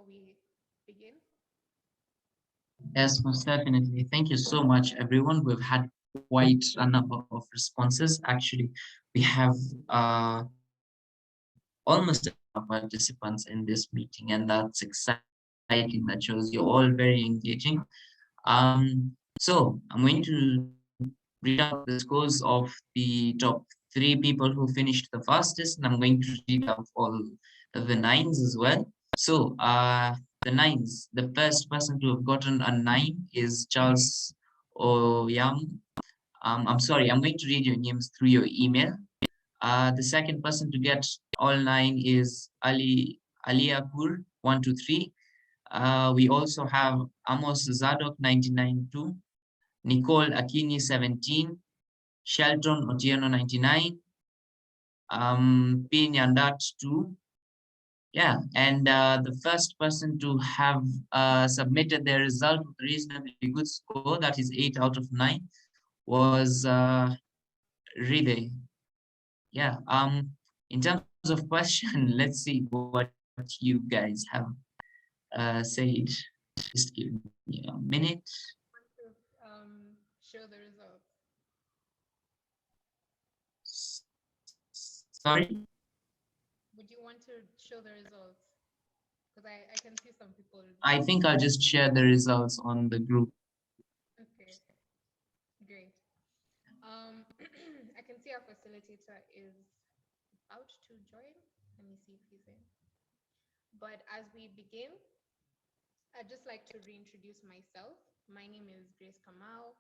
we begin? Yes, most definitely. Thank you so much, everyone. We've had quite a number of responses. Actually, we have almost participants in this meeting, and that's exciting. That shows you're all very engaging. So I'm going to read out the scores of the top three people who finished the fastest, and I'm going to read out all the nines as well. So, the nines, the first person to have gotten a nine is Charles Oyam. I'm sorry, I'm going to read your names through your email. The second person to get all nine is Aliapur 123. We also have Amos Zadok 99 2, Nicole Akini 17, Shelton Otieno 99, P Nyandat 2. Yeah, and the first person to have submitted their result with a reasonably good score, that is 8 out of 9, was Ride. Yeah, in terms of question, let's see what you guys have said. Just give me a minute. Want to show the results? Sorry? Would you want to show the results? Because I can see some people. I think I'll just share the results on the group. Okay, great. I can see our facilitator is about to join. Let me see if he's in. But as we begin, I'd just like to reintroduce myself. My name is Grace Kamau,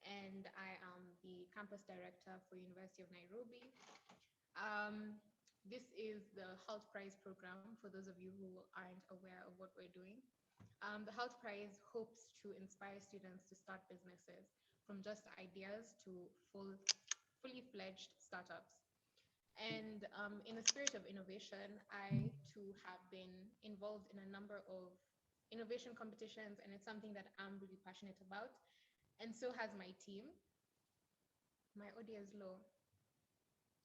and I am the campus director for University of Nairobi. This is the Hult Prize program, for those of you who aren't aware of what we're doing. The Hult Prize hopes to inspire students to start businesses from just ideas to fully fledged startups. And in the spirit of innovation, I too have been involved in a number of innovation competitions, and it's something that I'm really passionate about. And so has my team. My audio is low.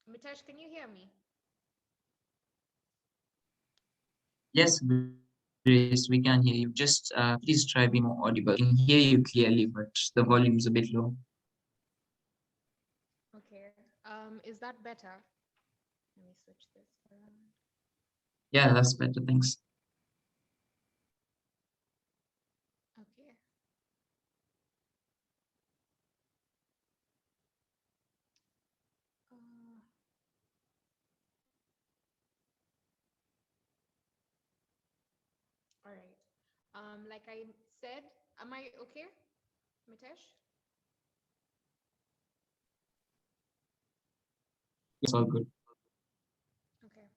Mitesh, can you hear me? Yes, Grace, we can hear you. Just please try be more audible. I can hear you clearly, but the volume is a bit low. Okay. Is that better? Let me switch this around. Yeah, that's better. Thanks. Okay. Uh, all right. Like I said, am I okay, Mitesh? It's all good. Okay.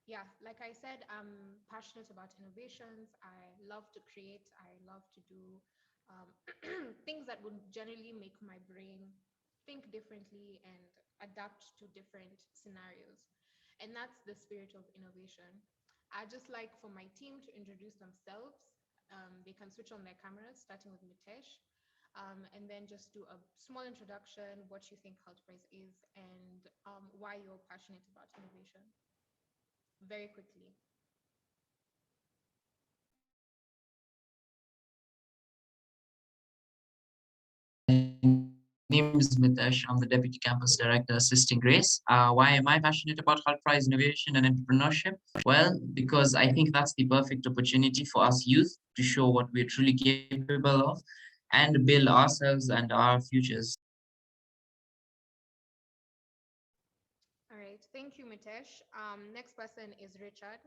Yeah, like I said, I'm passionate about innovations. I love to create. I love to do um, things that would generally make my brain think differently and adapt to different scenarios. And that's the spirit of innovation. I just like for my team to introduce themselves. They can switch on their cameras, starting with Mitesh, and then just do a small introduction, what you think Hult Prize is, and why you're passionate about innovation very quickly. My name is Mitesh. I'm the Deputy Campus Director assisting Grace. Why am I passionate about Hult Prize innovation and entrepreneurship? Well, because I think that's the perfect opportunity for us youth to show what we're truly capable of and build ourselves and our futures. All right, thank you, Mitesh. Next person is Richard.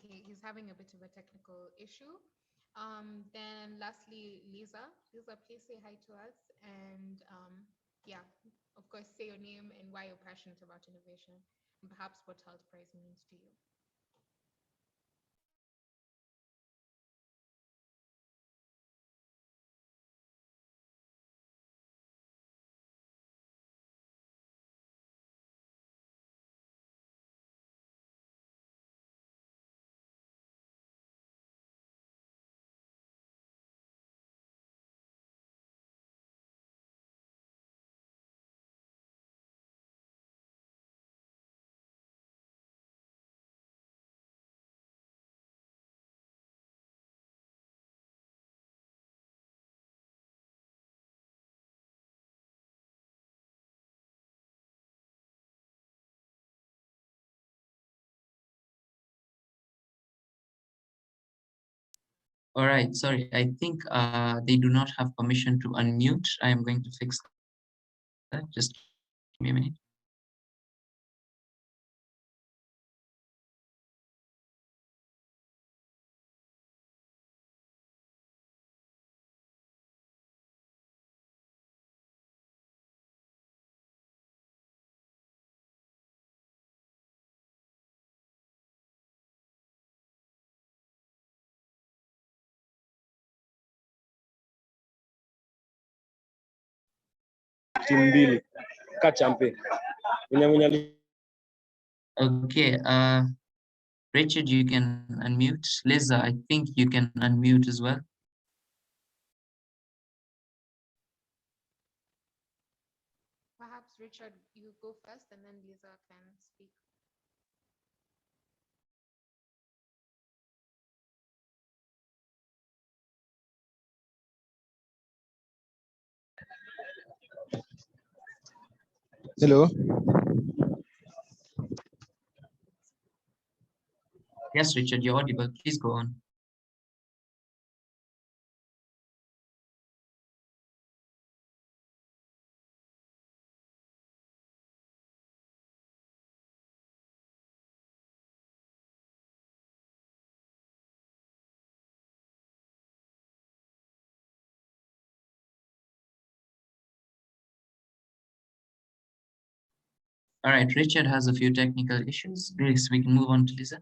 Okay, he's having a bit of a technical issue. Then lastly, Lisa. Lisa, please say hi to us. And yeah, of course, say your name and why you're passionate about innovation and perhaps what Health Prize means to you. All right, sorry. I think they do not have permission to unmute. I am going to fix that. Just give me a minute. Timu mbili ka champe Okay, Richard, you can unmute. Liza, I think you can unmute as well. Perhaps Richard, you go first, and then Lisa can speak. Hello. Yes, Richard, you're audible. Please go on. All right, Richard has a few technical issues. Grace, we can move on to Lisa.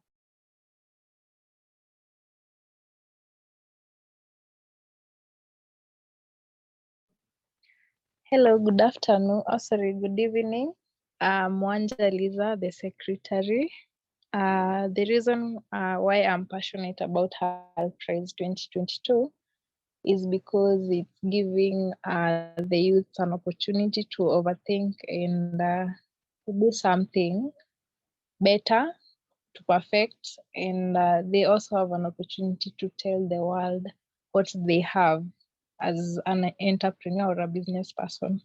Hello, good afternoon. Oh, sorry, good evening. I'm Wanja Lisa, the secretary. The reason why I'm passionate about Hult Prize 2022 is because it's giving the youth an opportunity to overthink and to do something better, to perfect, and they also have an opportunity to tell the world what they have as an entrepreneur or a business person.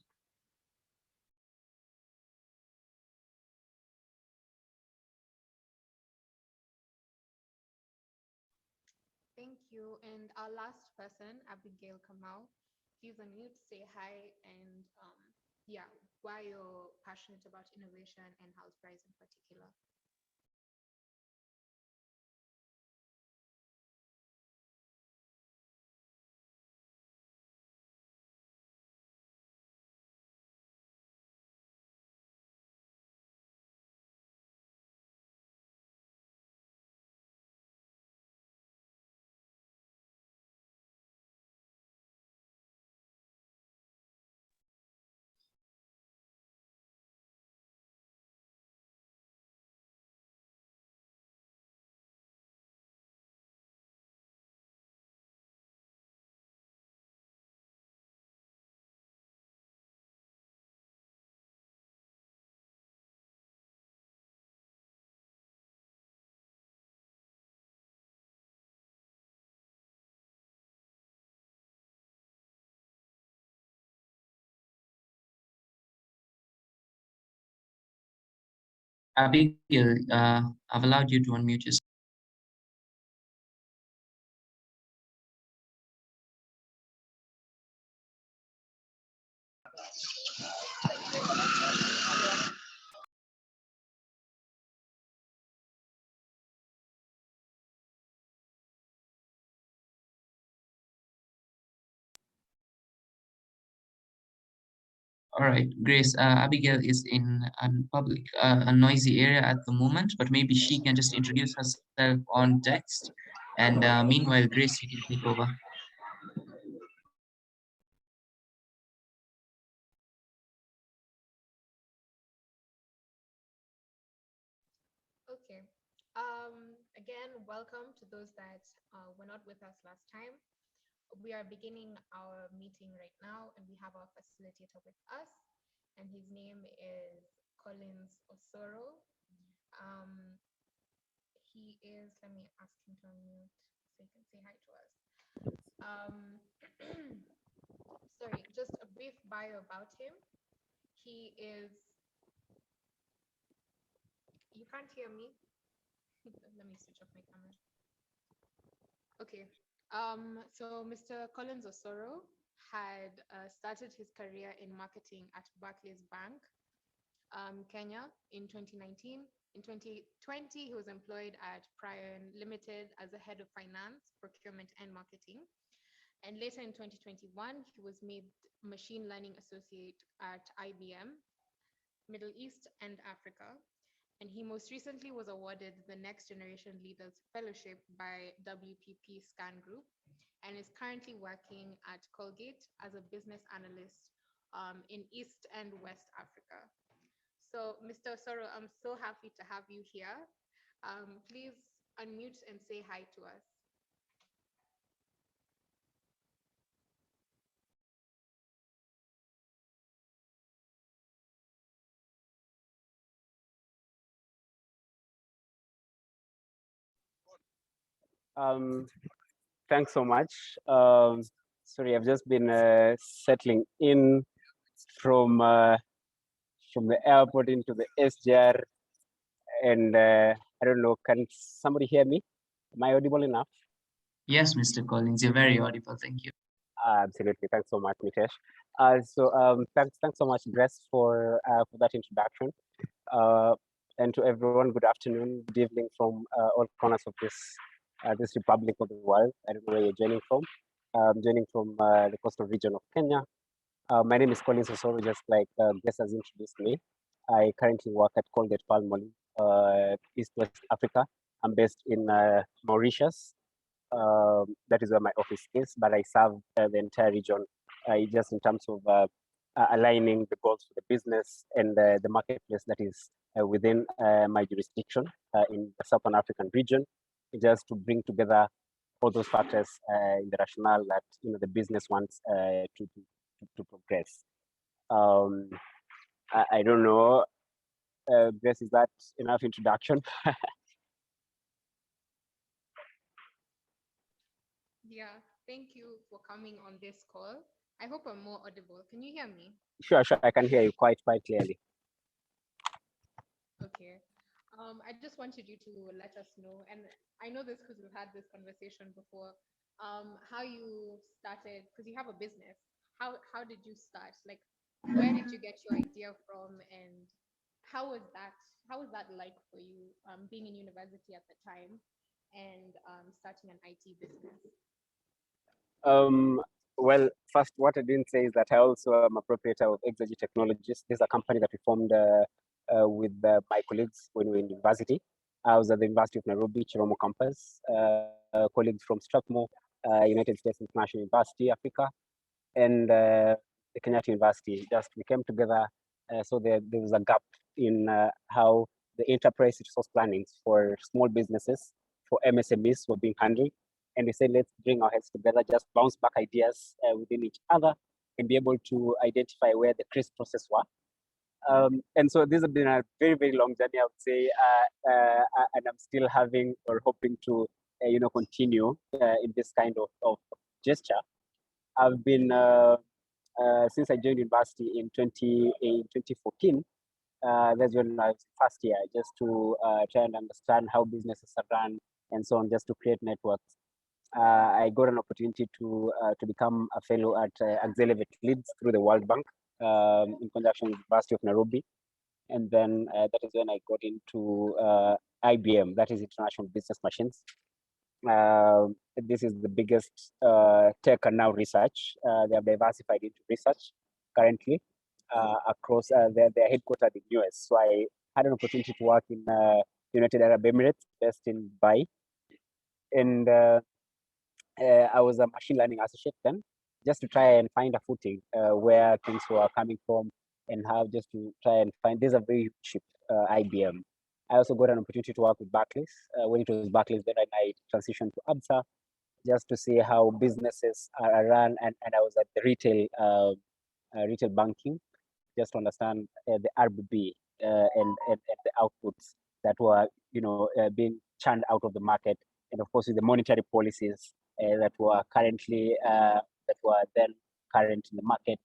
Thank you. And our last person, Abigail Kamau. Please unmute, say hi, and yeah, why you're passionate about innovation and Hult Prize in particular. Abigail, I've allowed you to unmute yourself. All right, Grace, Abigail is in a noisy area at the moment, but maybe she can just introduce herself on text. And meanwhile, Grace, you can take over. Okay. Again, welcome to those that were not with us last time. We are beginning our meeting right now, and we have our facilitator with us, and his name is Osoro. He is, let me ask him to unmute so he can say hi to us. Sorry, just a brief bio about him. He is, you can't hear me? Let me switch off my camera. Okay. So Mr. Collins Osoro had started his career in marketing at Barclays Bank, Kenya in 2019. In 2020, he was employed at Prion Limited as a head of finance, procurement, and marketing. And later in 2021, he was made machine learning associate at IBM, Middle East and Africa. And he most recently was awarded the Next Generation Leaders Fellowship by WPP Scan Group and is currently working at Colgate as a business analyst in East and West Africa. So, Mr. Osoro, I'm so happy to have you here. Please unmute and say hi to us. Um, Thanks so much. Sorry, I've just been settling in from the airport into the SGR, and I don't know. Can somebody hear me? Am I audible enough? Yes, Mr. Collins, you're very audible. Thank you. Absolutely. Thanks so much, Mitesh. Thanks so much, Grace, for that introduction. And to everyone, good afternoon, good evening from all corners of this republic of the world. I don't know where you're joining from. I'm joining from the coastal region of Kenya. My name is Collins Osoro, just like Grace has introduced me. I currently work at Colgate Palmolive, East West Africa. I'm based in Mauritius. That is where my office is, but I serve the entire region just in terms of aligning the goals for the business and the marketplace that is within my jurisdiction in the Southern African region, just to bring together all those factors in the rationale that the business wants to progress. I don't know, Grace, is that enough introduction? Yeah, thank you for coming on this call. I hope I'm more audible. Can you hear me? Sure, I can hear you quite clearly. Okay. I just wanted you to let us know, and I know this because we've had this conversation before, how you started, because you have a business. How did you start? Like, where did you get your idea from, and how was that? How was that like for you, being in university at the time, and starting an IT business? Well, first, what I didn't say is that I also am a proprietor of Exergy Technologies. This is a company that we formed with my colleagues when we were in university. I was at the University of Nairobi, Chiromo campus, colleagues from Strathmore, United States International University, Africa, and the Kenyatta University. Just we came together, so there was a gap in how the enterprise resource planning for small businesses, for MSMEs were being handled. And we said, let's bring our heads together, just bounce back ideas within each other and be able to identify where the crisp process were. And so this has been a very long journey, I would say, and I'm still having or hoping to, continue in this kind of gesture. I've been since I joined university in 2014. That's when I was first year, just to try and understand how businesses are run and so on, just to create networks. I got an opportunity to become a fellow at Accelerate Leads through the World Bank in conjunction with the University of Nairobi. And then that is when I got into IBM, that is International Business Machines. This is the biggest tech and now research. They have diversified into research currently across they're headquartered in US. So I had an opportunity to work in United Arab Emirates, based in Dubai. And I was a machine learning associate then, just to try and find a footing where things were coming from and how just to try and find, there's a very cheap IBM. I also got an opportunity to work with Barclays. When it was Barclays, then I transitioned to ABSA just to see how businesses are run. And I was at the retail banking, just to understand the RBB and the outputs that were, being churned out of the market. And of course, with the monetary policies that were currently, that were then current in the market,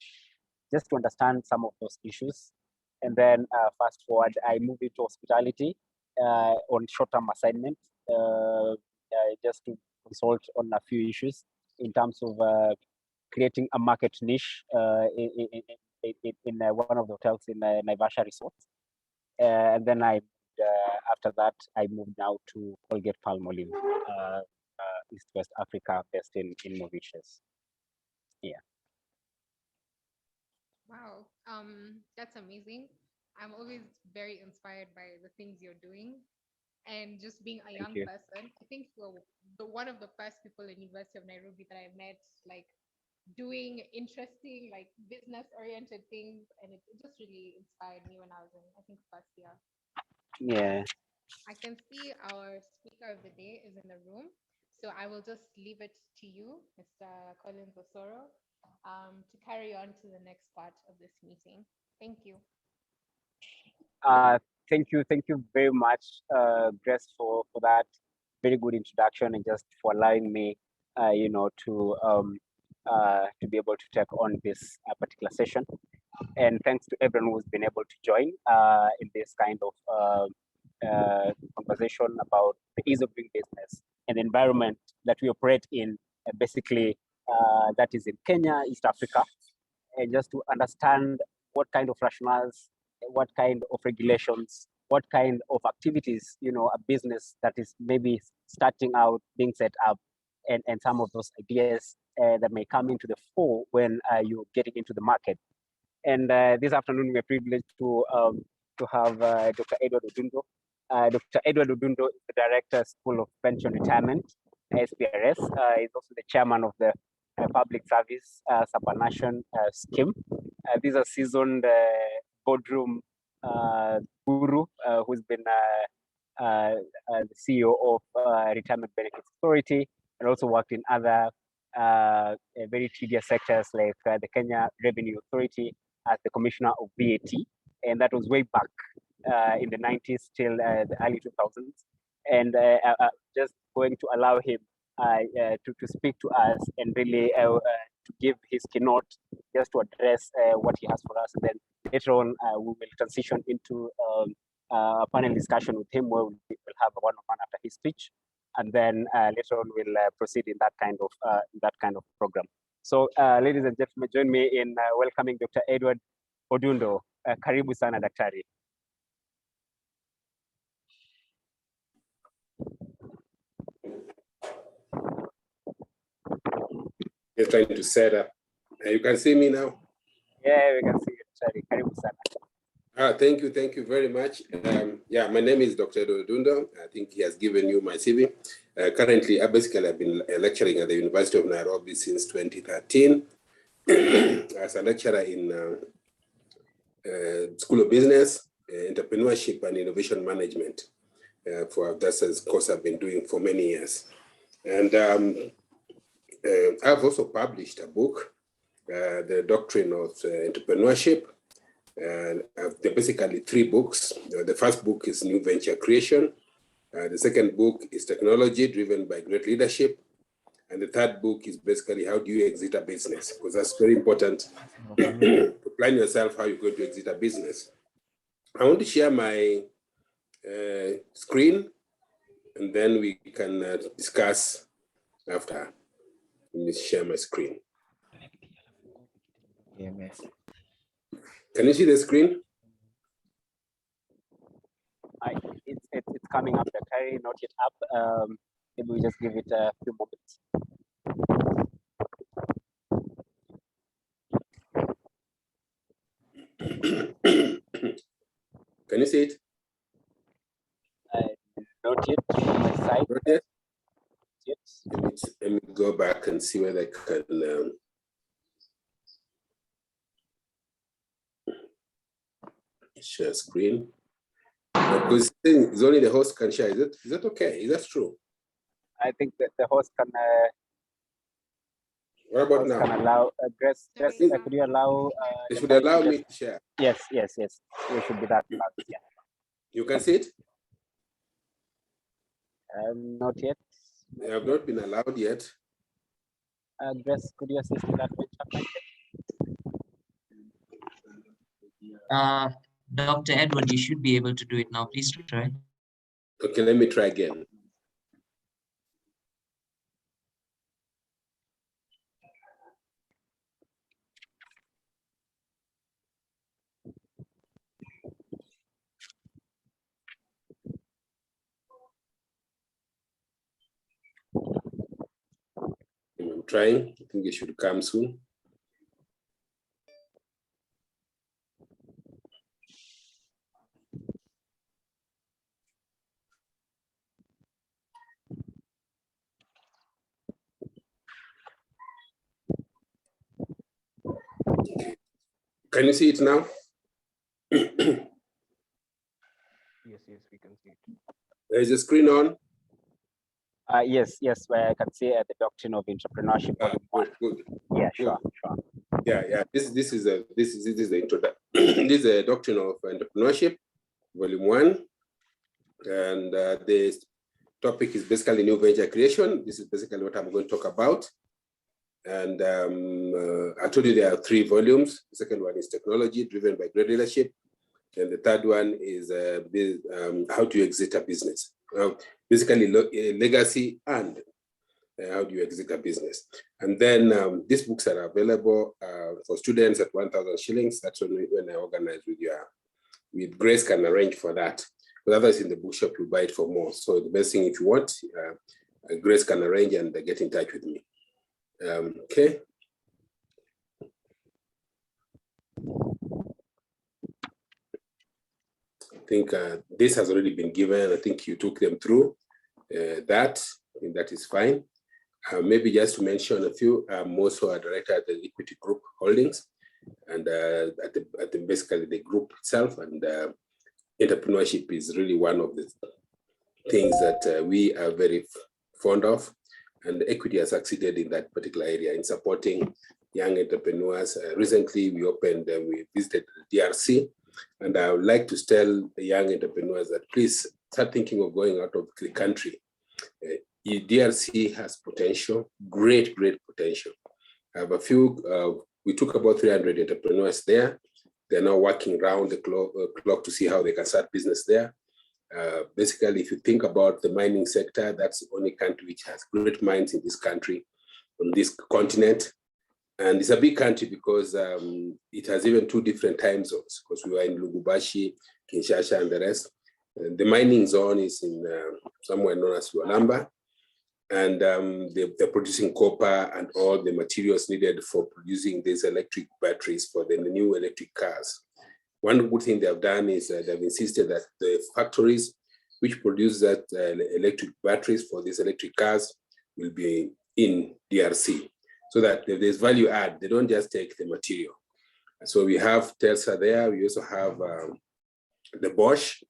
just to understand some of those issues. And then fast forward, I moved into hospitality on short-term assignment, just to consult on a few issues in terms of creating a market niche in one of the hotels in Naivasha Resort. And then after that, I moved now to Colgate Palmolive, East West Africa, based in Mauritius. Yeah. Wow, that's amazing. I'm always very inspired by the things you're doing. And just being a young person, I think you're one of the first people in University of Nairobi that I met, like doing interesting, like business-oriented things, and it just really inspired me when I was in, I think, first year. Yeah. I can see our speaker of the day is in the room, so I will just leave it to you, Mr. Collins Osoro, to carry on to the next part of this meeting. Thank you. Thank you very much, Grace, for that very good introduction, and just for allowing me, to be able to take on this particular session. And thanks to everyone who's been able to join in this kind of conversation about the ease of doing business and the environment that we operate in, basically that is in Kenya, East Africa, and just to understand what kind of rationales, what kind of regulations, what kind of activities, a business that is maybe starting out, being set up, and some of those ideas that may come into the fore when you're getting into the market. And this afternoon, we're privileged to have Dr. Edward Odundo. Dr. Edward Odundo is the Director, School of Pension Retirement, SPRS. He's also the chairman of the Public Service Subanation Scheme. These are seasoned boardroom guru who's been the CEO of Retirement Benefits Authority, and also worked in other very tedious sectors like the Kenya Revenue Authority as the Commissioner of VAT, and that was way back in the 90s till the early 2000s. And just going to allow him to speak to us and really to give his keynote, just to address what he has for us. And then later on, we will transition into a panel discussion with him, where we'll have a one-on-one after his speech, and then later on we'll proceed in that kind of program. So, ladies and gentlemen, join me in welcoming Dr. Edward Odundo. Karibu sana daktari. Just trying to set up. You can see me now? Yeah, we can see you, daktari. Karibu sana. Thank you very much. Yeah, my name is Dr. Odundo. I think he has given you my CV. Currently, I've been lecturing at the University of Nairobi since 2013 as a lecturer in School of Business, Entrepreneurship and Innovation Management. That's a course I've been doing for many years. And I've also published a book, The Doctrine of Entrepreneurship. There are basically 3 books. The first book is New Venture Creation. The second book is Technology Driven by Great Leadership. And the third book is basically How Do You Exit a Business? Because that's very important to plan yourself how you're going to exit a business. I want to share my screen, and then we can discuss after. Let me share my screen. Can you see the screen? It's coming up, daktari, not yet up. Maybe we just give it a few moments. Can you see it? Not yet on my side. Not yet? Yes. Let me go back and see whether I can share screen. Because it's only the host can share. Is that okay? Is that true? I think that the host can. What about now? Can allow Grace. Could you allow? They should allow me to share. Yes. We should be that loud. Yeah. You can see it? Not yet. They have not been allowed yet. Grace, could you assist in that? Dr. Edward, you should be able to do it now. Please try. Okay, let me try again. trying. I think it should come soon. Can you see it now? Yes, we can see it. There's a screen on. Yes, where I can see the Doctrine of Entrepreneurship. Good. Yeah, sure. Yeah. This is the introduction. This is a Doctrine of Entrepreneurship, Volume 1, and the topic is basically new venture creation. This is basically what I'm going to talk about. And I told you there are 3 volumes. The second one is technology driven by great leadership. And the third one is how do you exit a business? Basically legacy and how do you exit a business? And then these books are available for students at 1,000 shillings. That's when I organize with Grace can arrange for that. But others in the bookshop, you buy it for more. So the best thing, if you want, Grace can arrange and get in touch with me. Okay. I think this has already been given. I think you took them through that. I think that is fine. Maybe just to mention a few, I'm also a director at the Equity Group Holdings, and at basically the group itself. And entrepreneurship is really one of the things that we are very fond of. And Equity has succeeded in that particular area in supporting young entrepreneurs. Recently, we visited the DRC, and I would like to tell the young entrepreneurs that please start thinking of going out of the country. DRC has potential, great potential. I have a few, we took about 300 entrepreneurs there. They're now working around the clock to see how they can start business there. Basically, if you think about the mining sector, that's the only country which has great mines in this country, on this continent. And it's a big country because it has even 2 different time zones, because we were in Lubumbashi, Kinshasa, and the rest. And the mining zone is in somewhere known as Lualamba. And they're producing copper and all the materials needed for producing these electric batteries for the new electric cars. One good thing they have done is they've insisted that the factories which produce that electric batteries for these electric cars will be in DRC, so that if there's value add, they don't just take the material. So we have Tesla there. We also have the Bosch,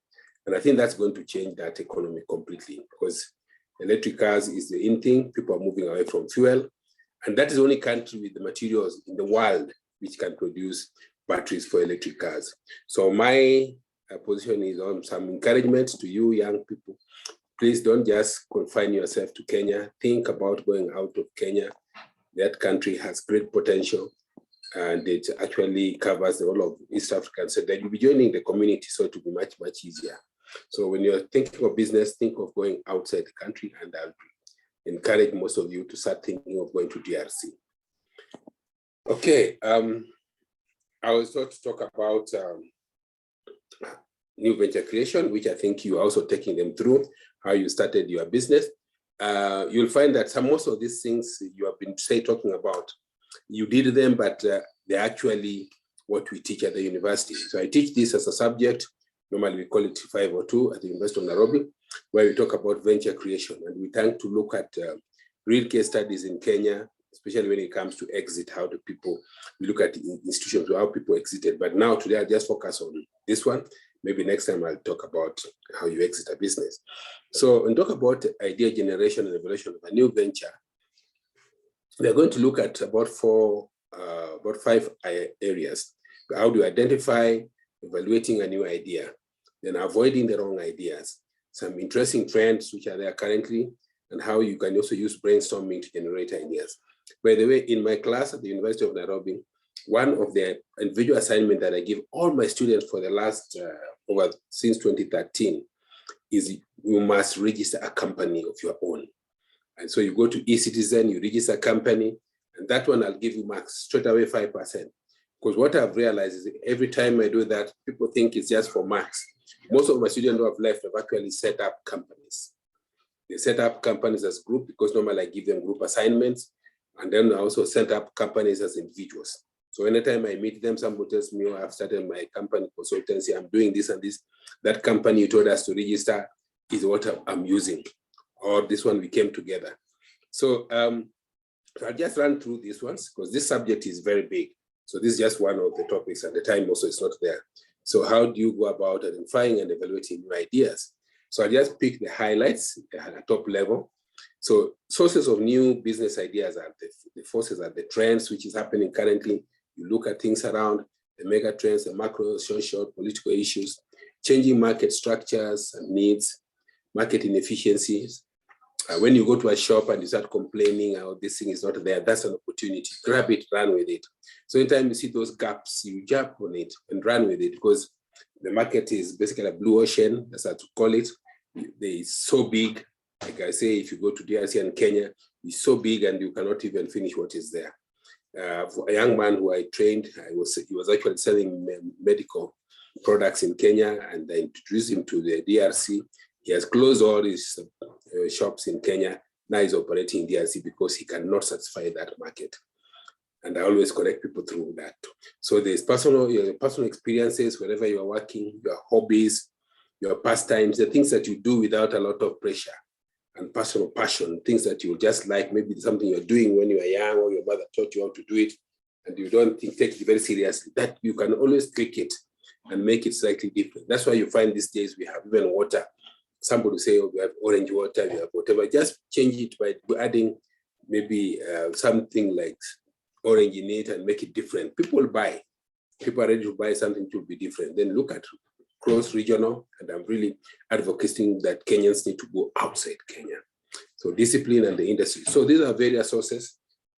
and I think that's going to change that economy completely, because electric cars is the in thing. People are moving away from fuel, and that is the only country with the materials in the world which can produce batteries for electric cars. So my position is on some encouragement to you young people. Please don't just confine yourself to Kenya. Think about going out of Kenya. That country has great potential, and it actually covers the whole of East Africa. So that you'll be joining the community, so it will be much easier. So when you're thinking of business, think of going outside the country, and I'll encourage most of you to start thinking of going to DRC. Okay. I was thought to talk about new venture creation, which I think you're also taking them through, how you started your business. You'll find that most of these things you have been talking about, you did them, but they're actually what we teach at the university. So I teach this as a subject. Normally we call it 502 at the University of Nairobi, where we talk about venture creation. And we tend to look at real case studies in Kenya, especially when it comes to exit, how do people, we look at institutions, how people exited. But now today I'll just focus on this one. Maybe next time I'll talk about how you exit a business. So when talk about idea generation and evaluation of a new venture, we're going to look at about 5 areas. How do you identify, evaluating a new idea, then avoiding the wrong ideas, some interesting trends which are there currently, and how you can also use brainstorming to generate ideas. By the way, in my class at the University of Nairobi, one of the individual assignments that I give all my students for the last, since 2013, is you must register a company of your own. And so you go to eCitizen, you register a company, and that one I'll give you marks straight away 5%. Because what I've realized is every time I do that, people think it's just for marks. Most of my students who have left have actually set up companies. They set up companies as group, because normally I give them group assignments. And then I also set up companies as individuals. So anytime I meet them, somebody tells me, oh, I've started my company consultancy, I'm doing this and this. That company you told us to register is what I'm using. Or this one, we came together. So I'll just run through these ones because this subject is very big. So this is just one of the topics, and the time also is not there. So how do you go about identifying and evaluating new ideas? So I just pick the highlights at the top level. So sources of new business ideas are the forces, are the trends which is happening currently. You look at things around the mega trends, the macro, social, political issues, changing market structures and needs, market inefficiencies. When you go to a shop and you start complaining, oh, this thing is not there, that's an opportunity. Grab it, run with it. So anytime you see those gaps, you jump on it and run with it, because the market is basically a blue ocean, that's how to call it. It's so big. Like I say, if you go to DRC and Kenya, it's so big and you cannot even finish what is there. For a young man who I trained, he was actually selling medical products in Kenya, and I introduced him to the DRC. He has closed all his shops in Kenya. Now he's operating in DRC because he cannot satisfy that market. And I always connect people through that. So there's personal experiences wherever you are working, your hobbies, your pastimes, the things that you do without a lot of pressure, and personal passion, things that you just like, maybe something you're doing when you are young or your mother taught you how to do it, and you don't take it very seriously, that you can always tweak it and make it slightly different. That's why you find these days we have even water. Somebody say, oh, we have orange water, we have whatever. Just change it by adding maybe something like orange in it and make it different. People buy. People are ready to buy something to be different. Then look at cross-regional, and I'm really advocating that Kenyans need to go outside Kenya. So discipline and the industry. So these are various sources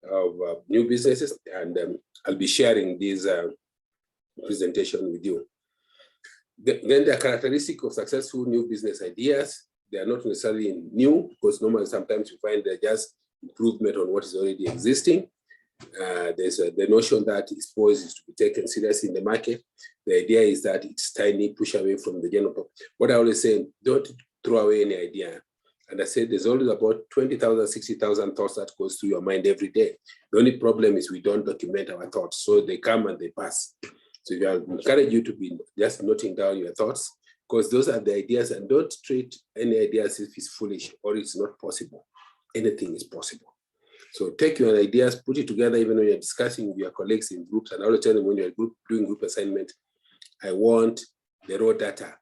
of new businesses, and I'll be sharing this presentation with you. Then the characteristic of successful new business ideas, they are not necessarily new, because normally sometimes you find they're just improvement on what is already existing. There's the notion that exposure is to be taken seriously in the market. The idea is that it's tiny, push away from the general public. What I always say, don't throw away any idea. And I said, there's always about 20,000, 60,000 thoughts that goes through your mind every day. The only problem is we don't document our thoughts. So they come and they pass. So I encourage you to be just noting down your thoughts, because those are the ideas, and don't treat any ideas if it's foolish or it's not possible. Anything is possible. So take your ideas, put it together, even when you're discussing with your colleagues in groups. And I will tell them when you're doing group assignment, I want the raw data,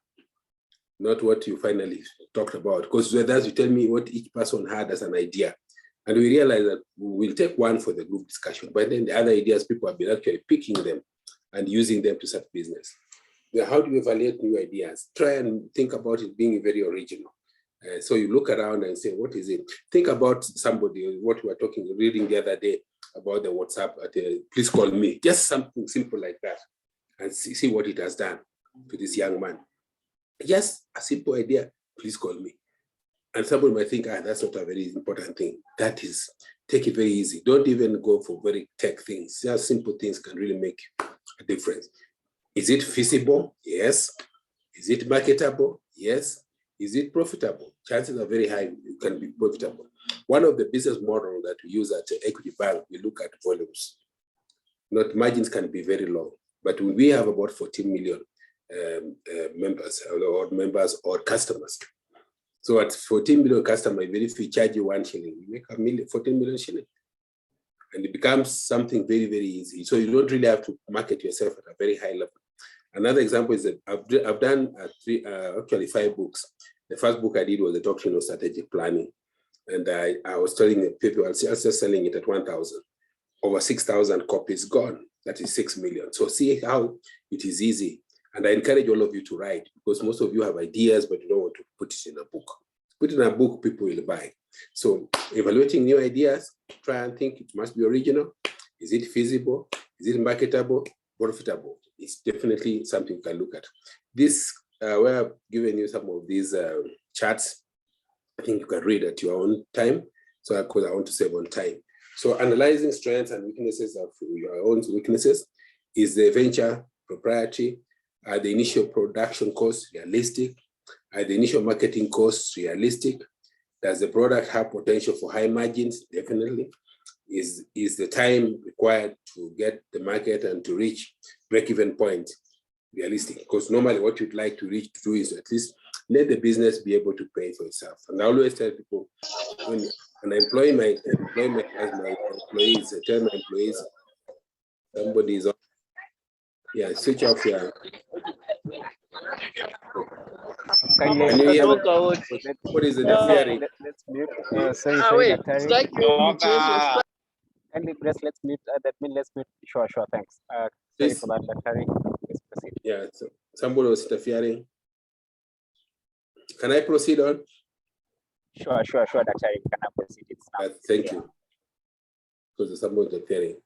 not what you finally talked about. Because with that, you tell me what each person had as an idea. And we realize that we'll take one for the group discussion, but then the other ideas, people have been actually picking them and using them to start business. Now, how do you evaluate new ideas? Try and think about it being very original. So you look around and say, what is it? Think about somebody, what we were reading the other day about the WhatsApp, please call me. Just something simple like that, and see what it has done to this young man. Just a simple idea, please call me. And somebody might think, that's not a very important thing. That is, take it very easy. Don't even go for very tech things. Just simple things can really make a difference. Is it feasible? Yes. Is it marketable? Yes. Is it profitable? Chances are very high it can be profitable. One of the business models that we use at Equity Bank, we look at volumes. Not margins can be very low, but we have about 14 million members or customers. So at 14 million customers, even if we charge you 1 shilling, you make 14 million shilling. And it becomes something very, very easy. So you don't really have to market yourself at a very high level. Another example is that I've done actually 5 books. The first book I did was the Doctrine of Strategic Planning. And I was telling the people, I was just selling it at 1,000. Over 6,000 copies gone. That is 6 million. So see how it is easy. And I encourage all of you to write, because most of you have ideas, but you don't want to put it in a book. Put it in a book, people will buy. So evaluating new ideas, try and think it must be original. Is it feasible? Is it marketable? Profitable? It's definitely something you can look at. This, where I've given you some of these charts, I think you can read at your own time. So because I want to save on time. So analyzing strengths and weaknesses of your own weaknesses. Is the venture proprietary? Are the initial production costs realistic? Are the initial marketing costs realistic? Does the product have potential for high margins? Definitely. is the time required to get the market and to reach break-even point realistic. Because normally what you'd like to reach to do is at least let the business be able to pay for itself. And I always tell people, when I employ my as my employees, I tell my employees, somebody is on. Yeah, switch off your. Can you hear me? What is interfering? Let's mute. Sorry, Daktari. Kindly press let's mute. That means let's mute. Sure, thanks. Sorry for that, Daktari. Please proceed. Yeah, so somebody was interfering. Can I proceed on? Sure, Daktari. You can proceed. Thank you. Because somebody interfering.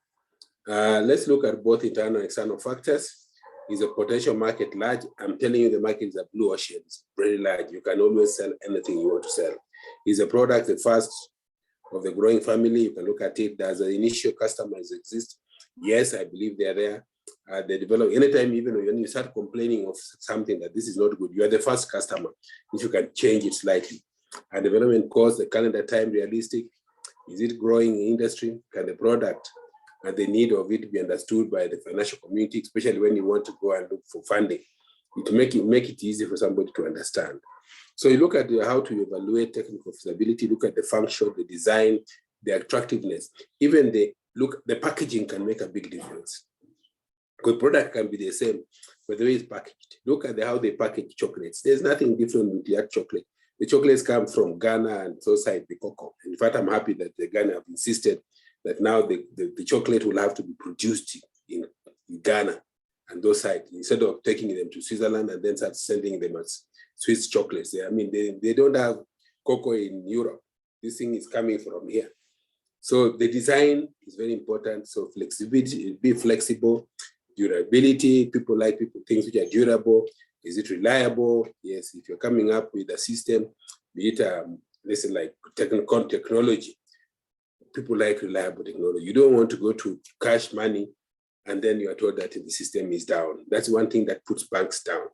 Let's look at both internal and external factors. Is a potential market large? I'm telling you, the market is a blue ocean. It's very large. You can always sell anything you want to sell. Is a product the first of the growing family? You can look at it. Does the initial customers exist? Yes, I believe they're there. They develop anytime, even when you start complaining of something that this is not good, you are the first customer. If you can change it slightly. And development cost, the calendar time realistic? Is it growing in industry? Can the product and the need of it be understood by the financial community, especially when you want to go and look for funding, to make it easy for somebody to understand. So you look at how to evaluate technical feasibility, look at the function, the design, the attractiveness, even the packaging can make a big difference. Because product can be the same, but the way it's packaged. Look at how they package chocolates. There's nothing different with that chocolate. The chocolates come from Ghana and so side the cocoa. In fact, I'm happy that the Ghana have insisted that now the chocolate will have to be produced in Ghana and those sides, instead of taking them to Switzerland and then start sending them as Swiss chocolates. I mean, they don't have cocoa in Europe. This thing is coming from here. So the design is very important. So flexibility, be flexible, durability, people like things which are durable. Is it reliable? Yes, if you're coming up with a system, be it, let's say like technology, people like reliable technology. You don't want to go to cash money and then you are told that the system is down. That's one thing that puts banks down.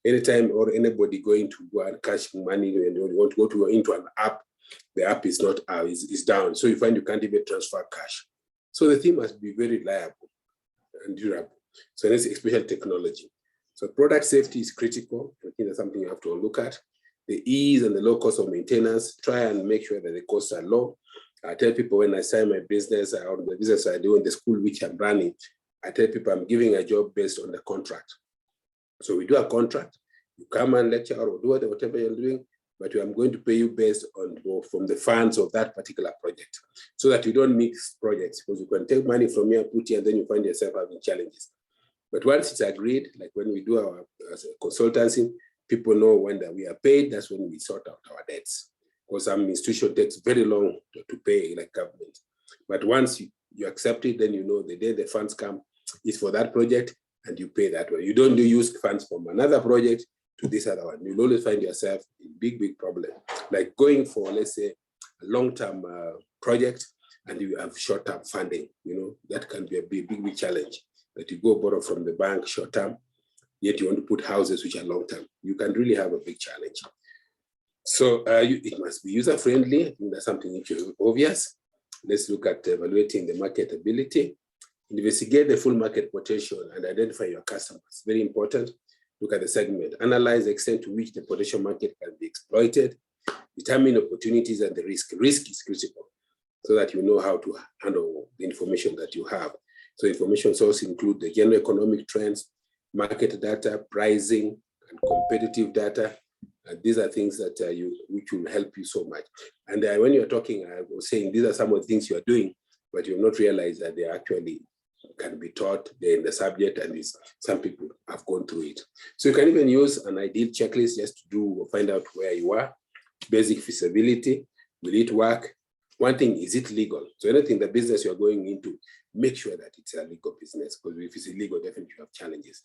Anytime or anybody going to go and cash money and you want to go into an app, the app is not is down. So you find you can't even transfer cash. So the thing must be very reliable and durable. So that's especially technology. So product safety is critical. I think that's something you have to look at. The ease and the low cost of maintenance, try and make sure that the costs are low. I tell people when I sign my business or the business I do in the school which I'm running, I tell people I'm giving a job based on the contract. So we do a contract, you come and lecture or do whatever you're doing, but I'm going to pay you based on from the funds of that particular project, so that you don't mix projects, because you can take money from here, put here, and then you find yourself having challenges. But once it's agreed, like when we do our consultancy, people know when that we are paid, that's when we sort out our debts. Because some institution takes very long to pay, like government. But once you accept it, then you know the day the funds come is for that project and you pay that way. You don't use funds from another project to this other one. You'll always find yourself in big problem. Like going for, let's say, a long-term project and you have short-term funding, that can be a big challenge. That you go borrow from the bank short-term, yet you want to put houses which are long-term. You can really have a big challenge. So it must be user-friendly. I think that's something which is obvious. Let's look at evaluating the marketability. Investigate the full market potential and identify your customers. Very important. Look at the segment. Analyze the extent to which the potential market can be exploited. Determine opportunities and the risk. Risk is critical so that you know how to handle the information that you have. So information sources include the general economic trends, market data, pricing, and competitive data. These are things that which will help you so much. And when you're talking, I was saying these are some of the things you are doing, but you've not realized that they actually can be taught. They're in the subject, and some people have gone through it. So you can even use an ideal checklist just to find out where you are. Basic feasibility, will it work? One thing, is it legal? So anything the business you're going into, make sure that it's a legal business, because if it's illegal, definitely you have challenges.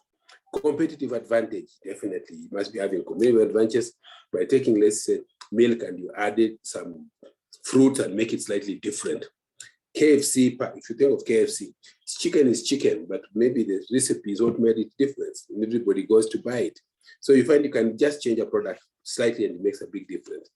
Competitive advantage, definitely. You must be having competitive advantages by taking, let's say, milk and you added some fruits and make it slightly different. KFC, if you think of KFC, chicken is chicken, but maybe the recipe is what made it different. And everybody goes to buy it. So you find you can just change a product slightly and it makes a big difference.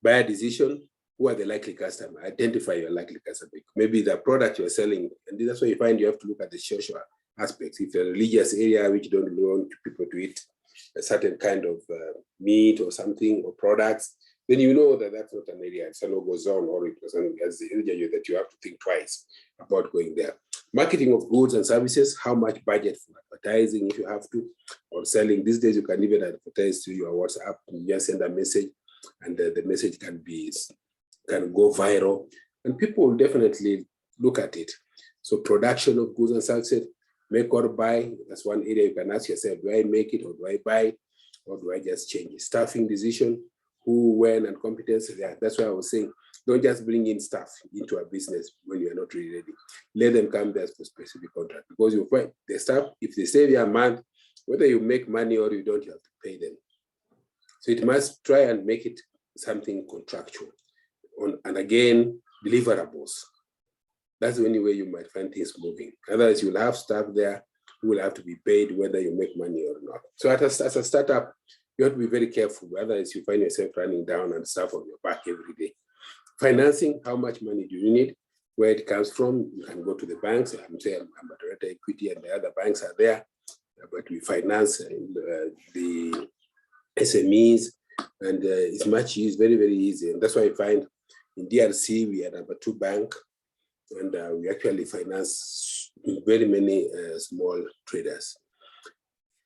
Buyer decision, who are the likely customer? Identify your likely customer. Maybe the product you're selling, and that's why you find you have to look at the social aspects. If you're a religious area which don't want people to eat a certain kind of meat or something or products, then you know that that's not an area, it's a no-go zone, or it was as the area that you have to think twice about going there. Marketing of goods and services, how much budget for advertising if you have to, or selling. These days you can even advertise to your WhatsApp, you just send a message and the message can go viral, and people will definitely look at it. So production of goods and services, make or buy, that's one area you can ask yourself, do I make it or do I buy, or do I just change it? Staffing decision, who, when, and competence. Yeah, that's why I was saying, don't just bring in staff into a business when you're not really ready. Let them come there for specific contract, because you find the staff, if they stay there a month, whether you make money or you don't, you have to pay them. So it must try and make it something contractual. And again, deliverables. That's the only way you might find things moving. Otherwise, you'll have staff there who will have to be paid whether you make money or not. So as a startup, you have to be very careful. Otherwise, you find yourself running down and stuff on your back every day. Financing, how much money do you need? Where it comes from, you can go to the banks. I'm saying I'm a director equity and the other banks are there, but we finance the SMEs, and it's much easier, very, very easy. And that's why I find in DRC, we are number 2 bank, and we actually finance very many small traders.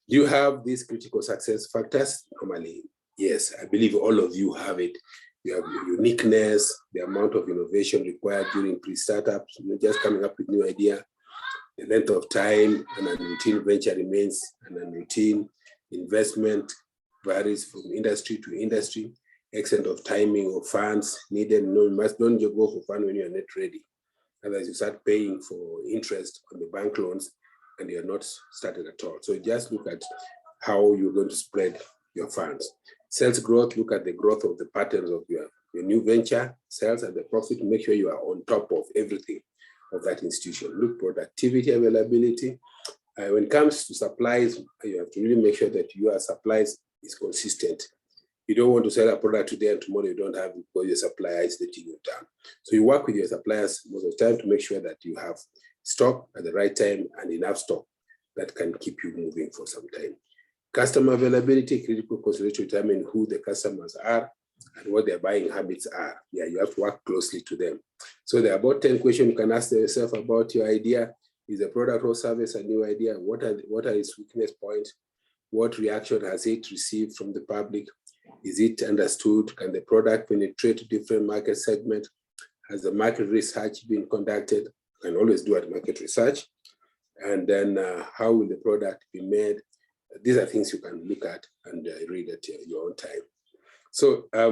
Do you have these critical success factors? Normally, yes, I believe all of you have it. You have your uniqueness, the amount of innovation required during pre-startups, just coming up with new idea, the length of time and a routine venture remains, and a routine investment varies from industry to industry, extent of timing of funds needed. No, you must don't just go for fund when you're not ready. Otherwise, you start paying for interest on the bank loans and you're not started at all. So just look at how you're going to spread your funds. Sales growth, look at the growth of the patterns of your new venture, sales and the profit, make sure you are on top of everything of that institution. Look, productivity, availability. When it comes to supplies, you have to really make sure that your supplies is consistent. You don't want to sell a product today and tomorrow you don't have it because your supplier is letting you down. So you work with your suppliers most of the time to make sure that you have stock at the right time and enough stock that can keep you moving for some time. Customer availability, critical consideration to determine who the customers are and what their buying habits are. Yeah, you have to work closely to them. So there are about 10 questions you can ask yourself about your idea. Is the product or service a new idea? What are its weakness points? What reaction has it received from the public? Is it understood? Can the product penetrate different market segments? Has the market research been conducted? You can always do at market research. And then how will the product be made? These are things you can look at and read at your own time. So how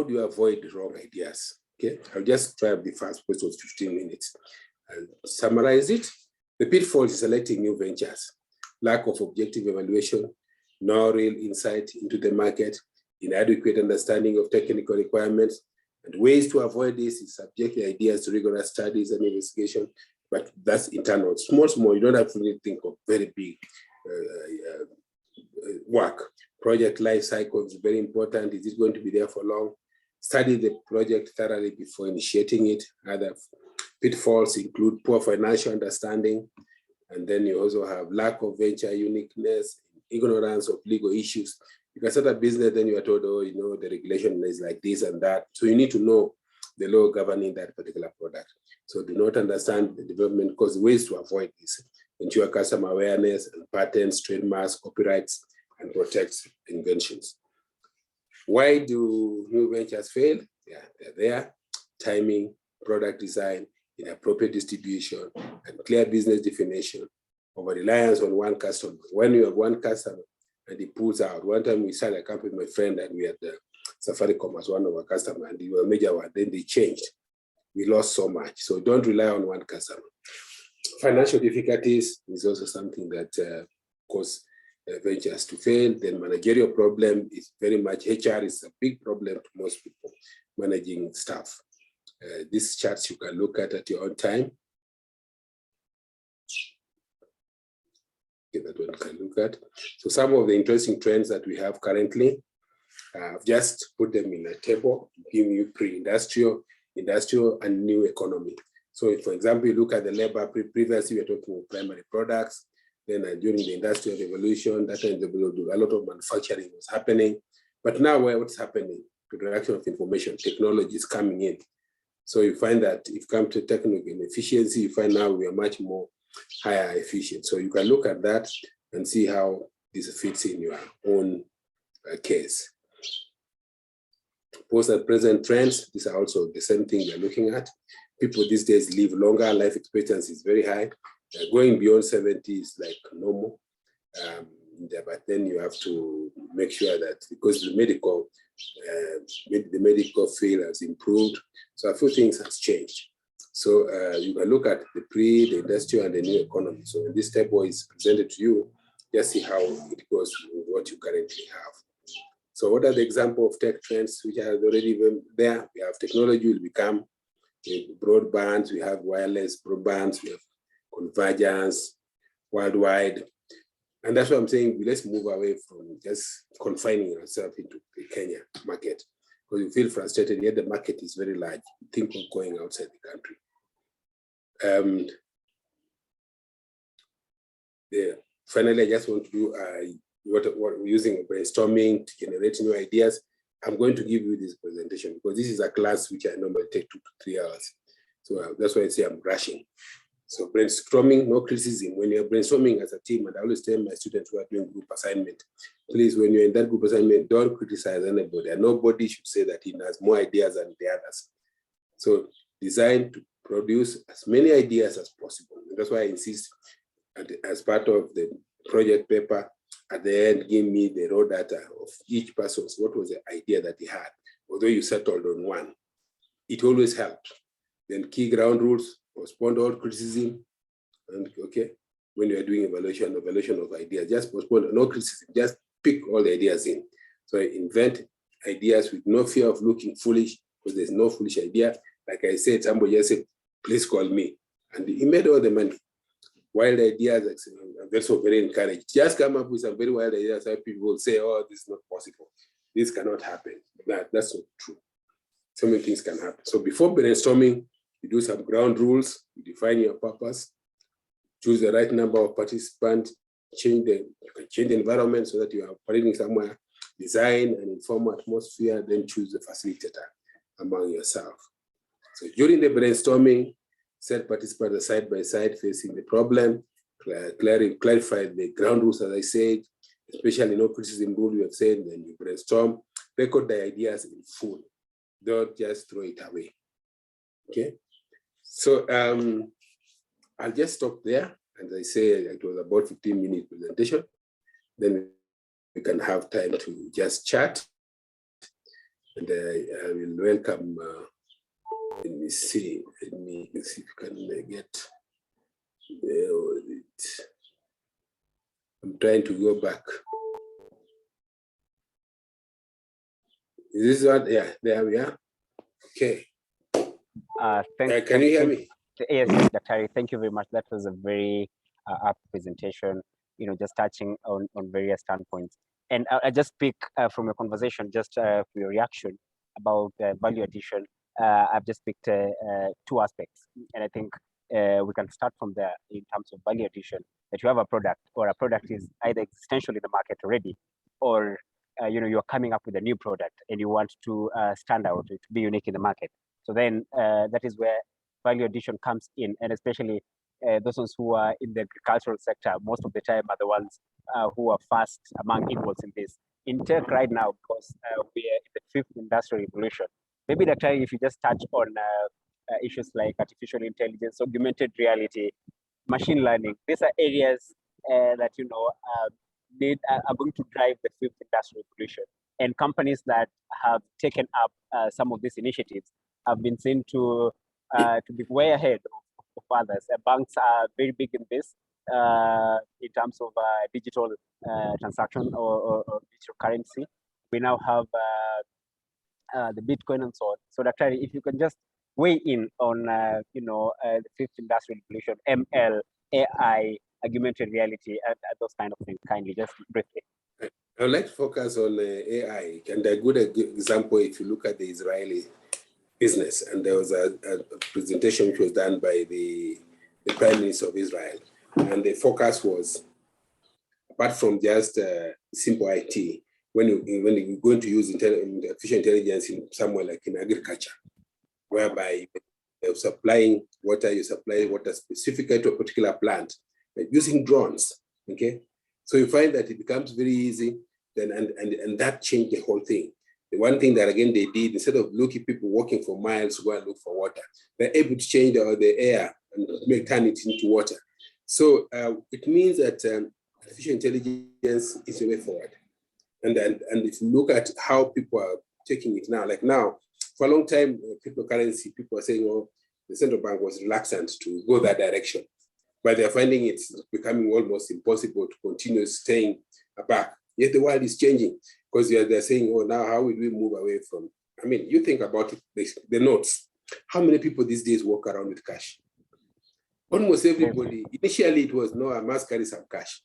do you avoid the wrong ideas? Okay, I'll just try to be fast because it was 15 minutes and summarize it. The pitfalls in selecting new ventures: lack of objective evaluation, no real insight into the market, inadequate understanding of technical requirements. And ways to avoid this is subject the ideas to rigorous studies and investigation, but that's internal. Small, you don't have to really think of very big work. Project life cycle is very important. Is it going to be there for long? Study the project thoroughly before initiating it. Other pitfalls include poor financial understanding, and then you also have lack of venture uniqueness, ignorance of legal issues. You can start a business, then you are told, oh, you know, the regulation is like this and that. So you need to know the law governing that particular product. So do not understand the development, because ways to avoid this: ensure customer awareness and patents, trademarks, copyrights, and protect inventions. Why do new ventures fail? Yeah, they're there. Timing, product design, inappropriate distribution, and clear business definition. Over reliance on one customer. When you have one customer and he pulls out. One time we started a company with my friend and we had Safaricom as one of our customers, and they were a major one. Then they changed. We lost so much. So don't rely on one customer. Financial difficulties is also something that cause ventures to fail. Then managerial problem is very much, HR is a big problem to most people managing staff. These charts you can look at your own time. Okay, that one you can look at. So some of the interesting trends that we have currently, I've just put them in a table, giving you pre-industrial, industrial, and new economy. So for example, you look at the labor, previously we were talking about primary products, then during the industrial revolution, that time a lot of manufacturing was happening. But now what's happening? Production of information technology is coming in. So you find that if you come to technical efficiency, you find now we are much more higher efficient. So you can look at that and see how this fits in your own case. Post and present trends, these are also the same thing we're looking at. People these days live longer, life expectancy is very high. Going beyond 70 is like normal. But then you have to make sure that because the medical field has improved, so a few things has changed. So you can look at the the industrial, and the new economy. So when this table is presented to you, just see how it goes with what you currently have. So what are the example of tech trends which are already there? We have technology will become broadband, we have wireless broadbands, we have convergence worldwide. And that's what I'm saying, let's move away from just confining ourselves into the Kenya market, because you feel frustrated, yet the market is very large. You think of going outside the country. Finally, I just want to do what we're using brainstorming to generate new ideas. I'm going to give you this presentation because this is a class which I normally take 2 to 3 hours. So that's why I say I'm rushing. So brainstorming, no criticism. When you're brainstorming as a team, and I always tell my students who are doing group assignment, please, when you're in that group assignment, don't criticize anybody. And nobody should say that he has more ideas than the others. So design to produce as many ideas as possible. And that's why I insist, as part of the project paper, at the end, give me the raw data of each person. What was the idea that he had? Although you settled on one, it always helps. Then key ground rules, postpone all criticism. And okay, when you are doing evaluation of ideas, just postpone, no criticism, just pick all the ideas in. So invent ideas with no fear of looking foolish, because there's no foolish idea. Like I said, somebody just said, please call me. And he made all the money. Wild ideas, I'm also very encouraged. Just come up with some very wild ideas that people will say, oh, this is not possible. This cannot happen. That's not true. So many things can happen. So before brainstorming, you do some ground rules, you define your purpose, choose the right number of participants, you can change the environment so that you are operating somewhere, design an informal atmosphere, then choose the facilitator among yourself. So during the brainstorming, set participants side by side facing the problem, clarify the ground rules, as I said, especially no criticism rule you have said, then you brainstorm, record the ideas in full. Don't just throw it away, okay? So I'll just stop there. As I say, it was about 15-minute presentation. Then we can have time to just chat. And I will welcome, let me see if we can get, I'm trying to go back. Is this what? Yeah, there we are. Okay. Can you hear me? Yes, Dr. Thank you very much. That was a very apt presentation, just touching on various standpoints. And I just speak from your conversation, just for your reaction about value addition. I've just picked 2 aspects, and I think we can start from there in terms of value addition, that you have a product, or a product is either existential in the market already, or you're coming up with a new product and you want to stand out, to be unique in the market. So then that is where value addition comes in, and especially those ones who are in the agricultural sector, most of the time are the ones who are fast among equals in this. In tech right now, because we are in the 5th industrial revolution, maybe Dr. if you just touch on issues like artificial intelligence, augmented reality, machine learning. These are areas that are going to drive the 5th industrial revolution. And companies that have taken up some of these initiatives have been seen to be way ahead of others. Banks are very big in this in terms of digital transaction or digital currency. We now have the Bitcoin and so on. So Dr. if you can just weigh in on the 5th industrial revolution, ML, AI, augmented reality, and those kind of things, kindly, just briefly. I'd like to focus on AI, and a good example, if you look at the Israeli business, and there was a presentation which was done by the Prime Minister of Israel, and the focus was, apart from just simple IT, when you're going to use artificial intelligence in somewhere like in agriculture, whereby you're supplying water specifically to a particular plant, using drones, okay? So you find that it becomes very easy, then and that changed the whole thing. The one thing that again they did, instead of looking people walking for miles to go and look for water, they're able to change the air and turn it into water. So it means that artificial intelligence is the way forward. And if you look at how people are taking it now, like now, for a long time, cryptocurrency, people are saying, oh, the central bank was reluctant to go that direction. But they're finding it's becoming almost impossible to continue staying back. Yet the world is changing, because they're saying, oh, now how will we move away from, I mean, you think about it, the notes. How many people these days walk around with cash? Almost everybody. Initially, it was, no, I must carry some cash.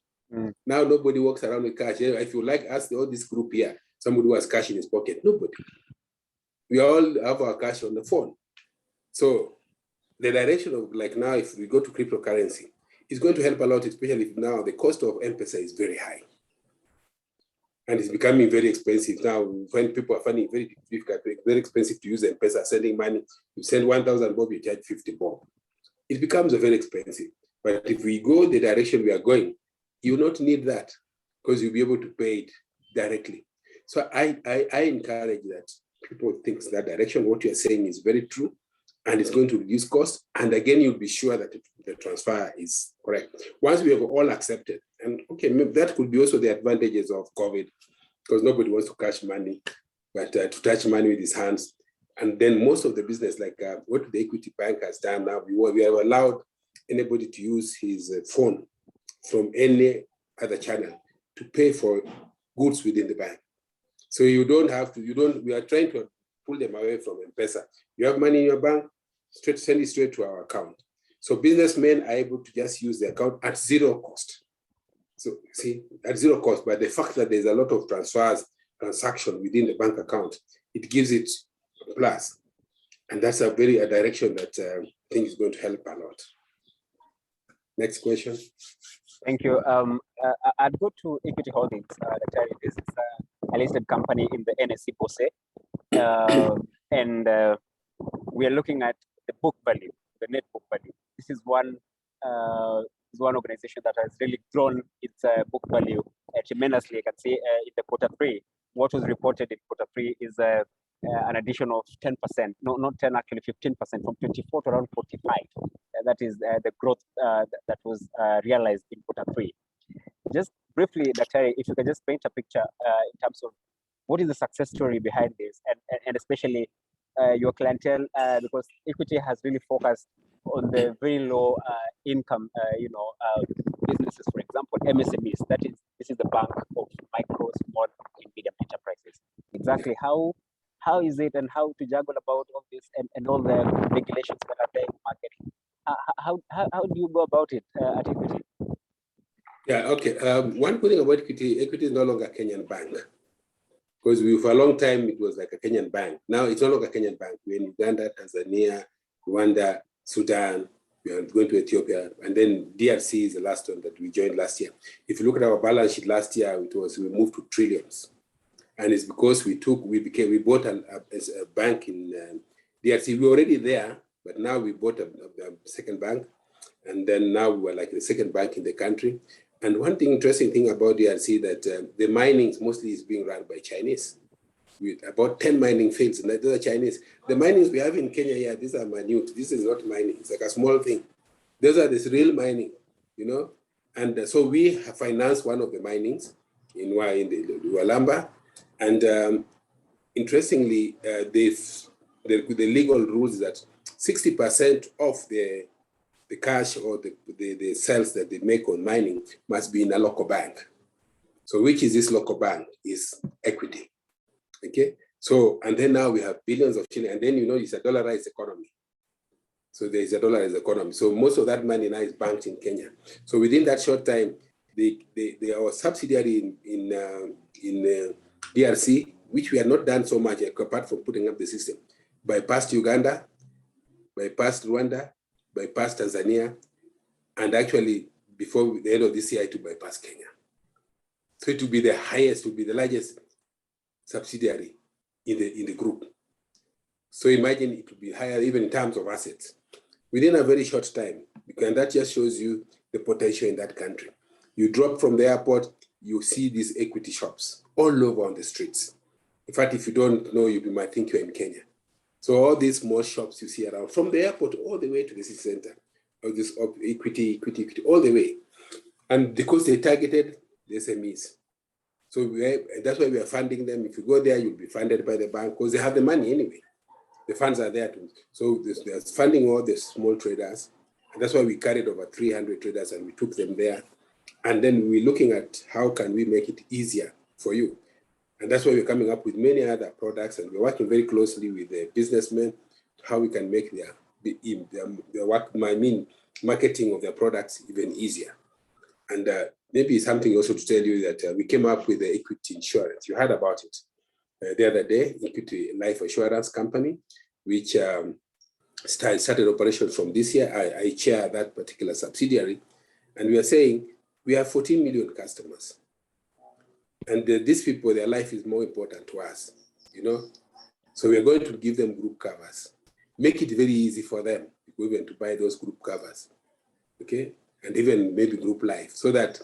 Now nobody walks around with cash. If you like, ask all this group here, somebody who has cash in his pocket, nobody. We all have our cash on the phone. So the direction of, like now, if we go to cryptocurrency, it's going to help a lot, especially if now the cost of M-Pesa is very high. And it's becoming very expensive now. When people are finding it very difficult, very expensive to use M-Pesa, sending money, you send 1,000 bob, you charge 50 bob. It becomes very expensive. But if we go the direction we are going, you will not need that, because you'll be able to pay it directly. So I encourage that people think that direction. What you're saying is very true, and it's going to reduce costs. And again, you'll be sure that the transfer is correct. Once we have all accepted, and okay, maybe that could be also the advantages of COVID, because nobody wants to cash money, but to touch money with his hands. And then most of the business, like what the Equity Bank has done now, we have allowed anybody to use his phone from any other channel to pay for goods within the bank. So you don't have to, we are trying to pull them away from M-Pesa. You have money in your bank, send it straight to our account. So businessmen are able to just use the account at zero cost. So see, at zero cost, but the fact that there's a lot of transaction within the bank account, it gives it a plus. And that's a direction that I think is going to help a lot. Next question. Thank you. I'd go to Equity Holdings. This is a listed company in the NSE Bose. And we are looking at the book value, the net book value. This is one organization that has really grown its book value tremendously. You can see in the quarter three, what was reported in quarter three is an addition of 10%, no, not 10, actually 15%, from 24 to around 45. That is the growth that was realized in quarter three. Just briefly, Dr. if you can just paint a picture in terms of what is the success story behind this, and especially your clientele, because Equity has really focused on the very low income, businesses, for example, MSMEs. This is the bank of micro, small, and medium enterprises. Exactly how is it, and how to juggle about all this and all the regulations that are there in the market? How do you go about it at Equity? Yeah, okay. One good thing about Equity is no longer a Kenyan bank. Because for a long time, it was like a Kenyan bank. Now it's no longer a Kenyan bank. We're in Uganda, Tanzania, Rwanda, Sudan, we are going to Ethiopia, and then DRC is the last one that we joined last year. If you look at our balance sheet last year, we moved to trillions. And it's because we bought a bank in DRC. We were already there, but now we bought a second bank. And then now we were like the second bank in the country. And one interesting thing about DRC that the mining mostly is being run by Chinese. With about 10 mining fields, and those are Chinese. The minings we have in Kenya here, these are minute. This is not mining. It's like a small thing. Those are this real mining, And so we have financed one of the minings in the Lualamba. And interestingly, the legal rules is that 60% of the cash or the sales that they make on mining must be in a local bank. So which is this local bank? Is Equity. Okay. So, and then now we have billions of shillings, and then it's a dollarized economy. So there is a dollarized economy. So most of that money now is banked in Kenya. So within that short time, they are a subsidiary in DRC, which we have not done so much apart from putting up the system. Bypassed Uganda, bypassed Rwanda, bypassed Tanzania, and actually before the end of this year to bypass Kenya. So it will be the highest, will be the largest subsidiary in the group. So imagine it will be higher even in terms of assets within a very short time, because that just shows you the potential in that country. You drop from the airport, you see these equity shops all over on the streets. In fact, if you don't know, you might think you're in Kenya. So all these small shops you see around, from the airport all the way to the city center, all this equity, all the way. And because they targeted the SMEs. So that's why we are funding them. If you go there, you'll be funded by the bank because they have the money anyway. The funds are there too. So there's funding all the small traders. And that's why we carried over 300 traders and we took them there. And then we're looking at how can we make it easier for you. And that's why we're coming up with many other products, and we're working very closely with the businessmen, how we can make their work, marketing of their products even easier. And maybe something also to tell you that we came up with the equity insurance. You heard about it the other day, Equity Life Assurance Company, which started operations from this year. I chair that particular subsidiary. And we are saying we have 14 million customers. And these people, their life is more important to us, you know? So we are going to give them group covers. Make it very easy for them even to buy those group covers, okay? And even maybe group life, so that,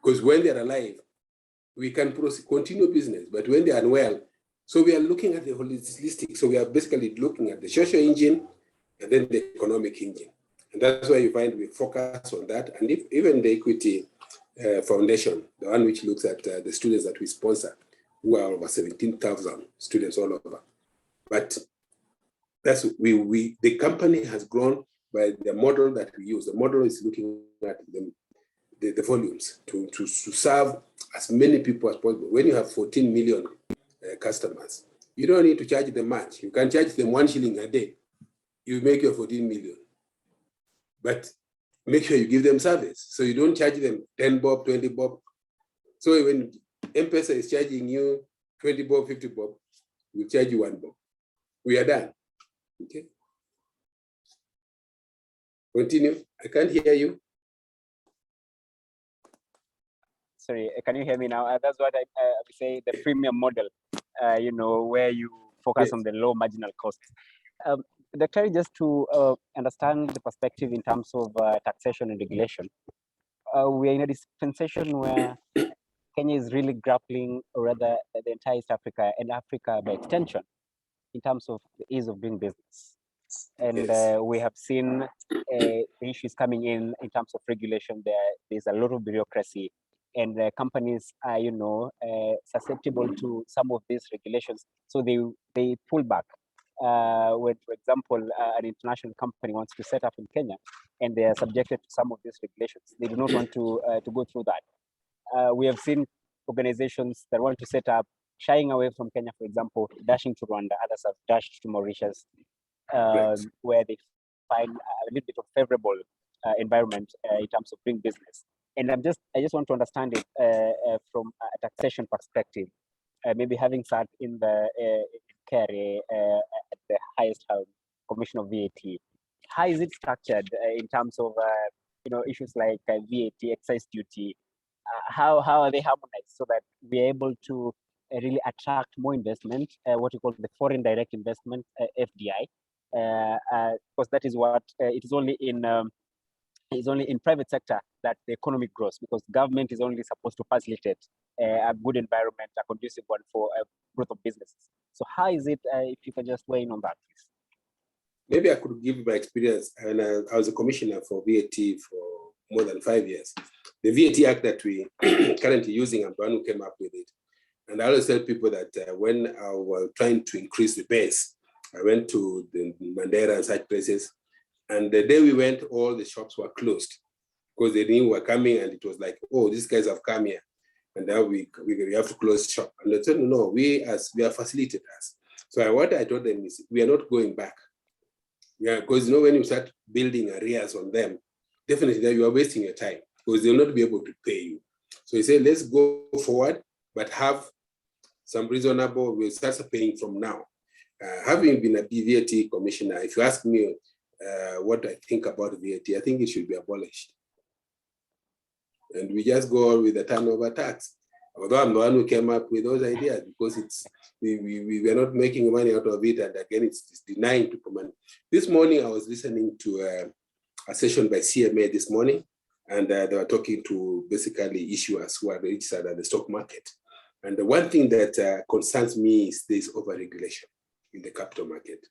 because when they're alive, we can continue business, but when they're unwell, so we are looking at the holistic. So we are basically looking at the social engine and then the economic engine. And that's why you find we focus on that. And even the equity foundation, the one which looks at the students that we sponsor, who are over 17,000 students all over. But that's the company has grown by the model that we use. The model is looking at the volumes to serve as many people as possible. When you have 14 million customers, you don't need to charge them much. You can charge them 1 shilling a day. You make your 14 million. But make sure you give them service. So you don't charge them 10 bob, 20 bob. So when M-Pesa is charging you 20 bob, 50 bob, we'll charge you 1 bob. We are done. Okay. Continue. I can't hear you. Sorry, can you hear me now? That's what I would say, the freemium model, you know, where you focus Yes. on the low marginal costs. Doctor, just to understand the perspective in terms of taxation and regulation, we are in a dispensation where Kenya is really grappling, or rather the entire East Africa and Africa by extension, in terms of the ease of doing business. And Yes. we have seen the issues coming in terms of regulation. There's a lot of bureaucracy, and companies are, you know, susceptible to some of these regulations. So they pull back. When, for example, an international company wants to set up in Kenya, and they are subjected to some of these regulations, they do not want to go through that. We have seen organizations that want to set up shying away from Kenya, for example, dashing to Rwanda. Others have dashed to Mauritius, where they find a little bit of favorable environment in terms of doing business. And I just want to understand it from a taxation perspective. Maybe having sat in the KRA at the highest commission of VAT, how is it structured in terms of you know, issues like VAT, excise duty? How are they harmonized so that we're able to really attract more investment, what you call the foreign direct investment, FDI, because that is what it is only in private sector that the economy grows, because government is only supposed to facilitate a good environment, a conducive one for growth of businesses. So how is it, if you can just weigh in on that, please? Maybe I could give my experience. And I was a commissioner for VAT for more than 5 years. The VAT Act that we currently using, I'm the one who came up with it. And I always tell people that when I was trying to increase the base, I went to the Mandera and such places. And the day we went, all the shops were closed because they knew we were coming, and it was like, oh, these guys have come here. And now we have to close the shop. And they said, no, we are facilitators. So what I told them is, we are not going back. Yeah, because you know, when you start building arrears on them, definitely you are wasting your time because they'll not be able to pay you. So he said, let's go forward, but have some reasonable, we'll start paying from now. Having been a VAT commissioner, if you ask me what I think about VAT, I think it should be abolished. And we just go with the turnover tax. Although I'm the one who came up with those ideas, because we were not making money out of it, and again, it's denying people money. This morning, I was listening to a session by CMA this morning, and they were talking to basically issuers who are registered at the stock market. And the one thing that concerns me is this overregulation in the capital market.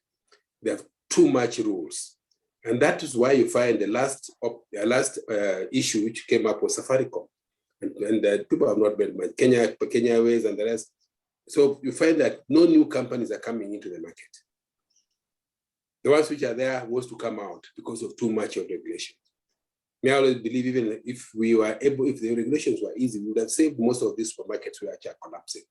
They have too much rules. And that is why you find the last issue which came up was Safaricom. And people have not made money, Kenya Ways and the rest. So you find that no new companies are coming into the market. The ones which are there was to come out because of too much of regulation. I always believe even if we were able, if the regulations were easy, we would have saved most of these supermarkets which are collapsing.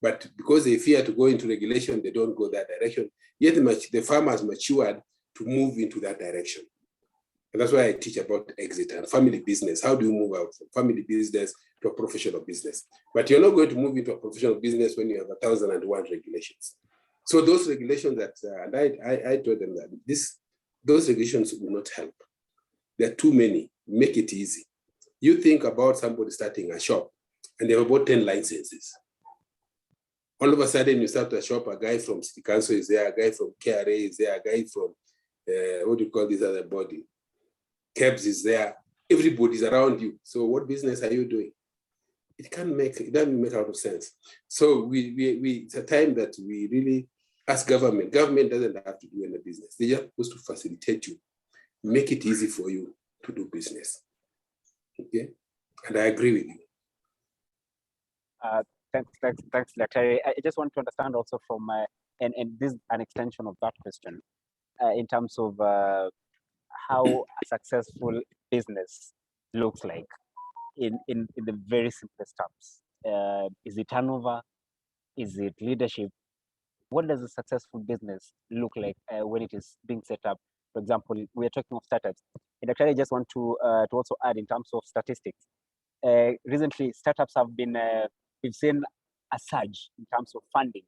But because they fear to go into regulation, they don't go that direction. Yet the farmers matured to move into that direction. And that's why I teach about exit and family business. How do you move out from family business to a professional business? But you're not going to move into a professional business when you have 1,001 regulations. So those regulations that, and I told them that those regulations will not help. There are too many. Make it easy. You think about somebody starting a shop and they have about 10 licenses. All of a sudden you start a shop, a guy from City Council is there, a guy from KRA is there, a guy from, what do you call this other body? KEBS is there. Everybody's around you. So what business are you doing? It doesn't make a lot of sense. So it's a time that we really ask government. Government doesn't have to do any business. They're just supposed to facilitate you, make it easy for you to do business. Okay, and I agree with you. Thanks, Lecter. I just want to understand also from, and this is an extension of that question, in terms of how a successful business looks like in the very simplest terms. Is it turnover? Is it leadership? What does a successful business look like when it is being set up? For example, we are talking of startups. And actually, I just want to also add in terms of statistics. Recently, startups have been, we've seen a surge in terms of funding.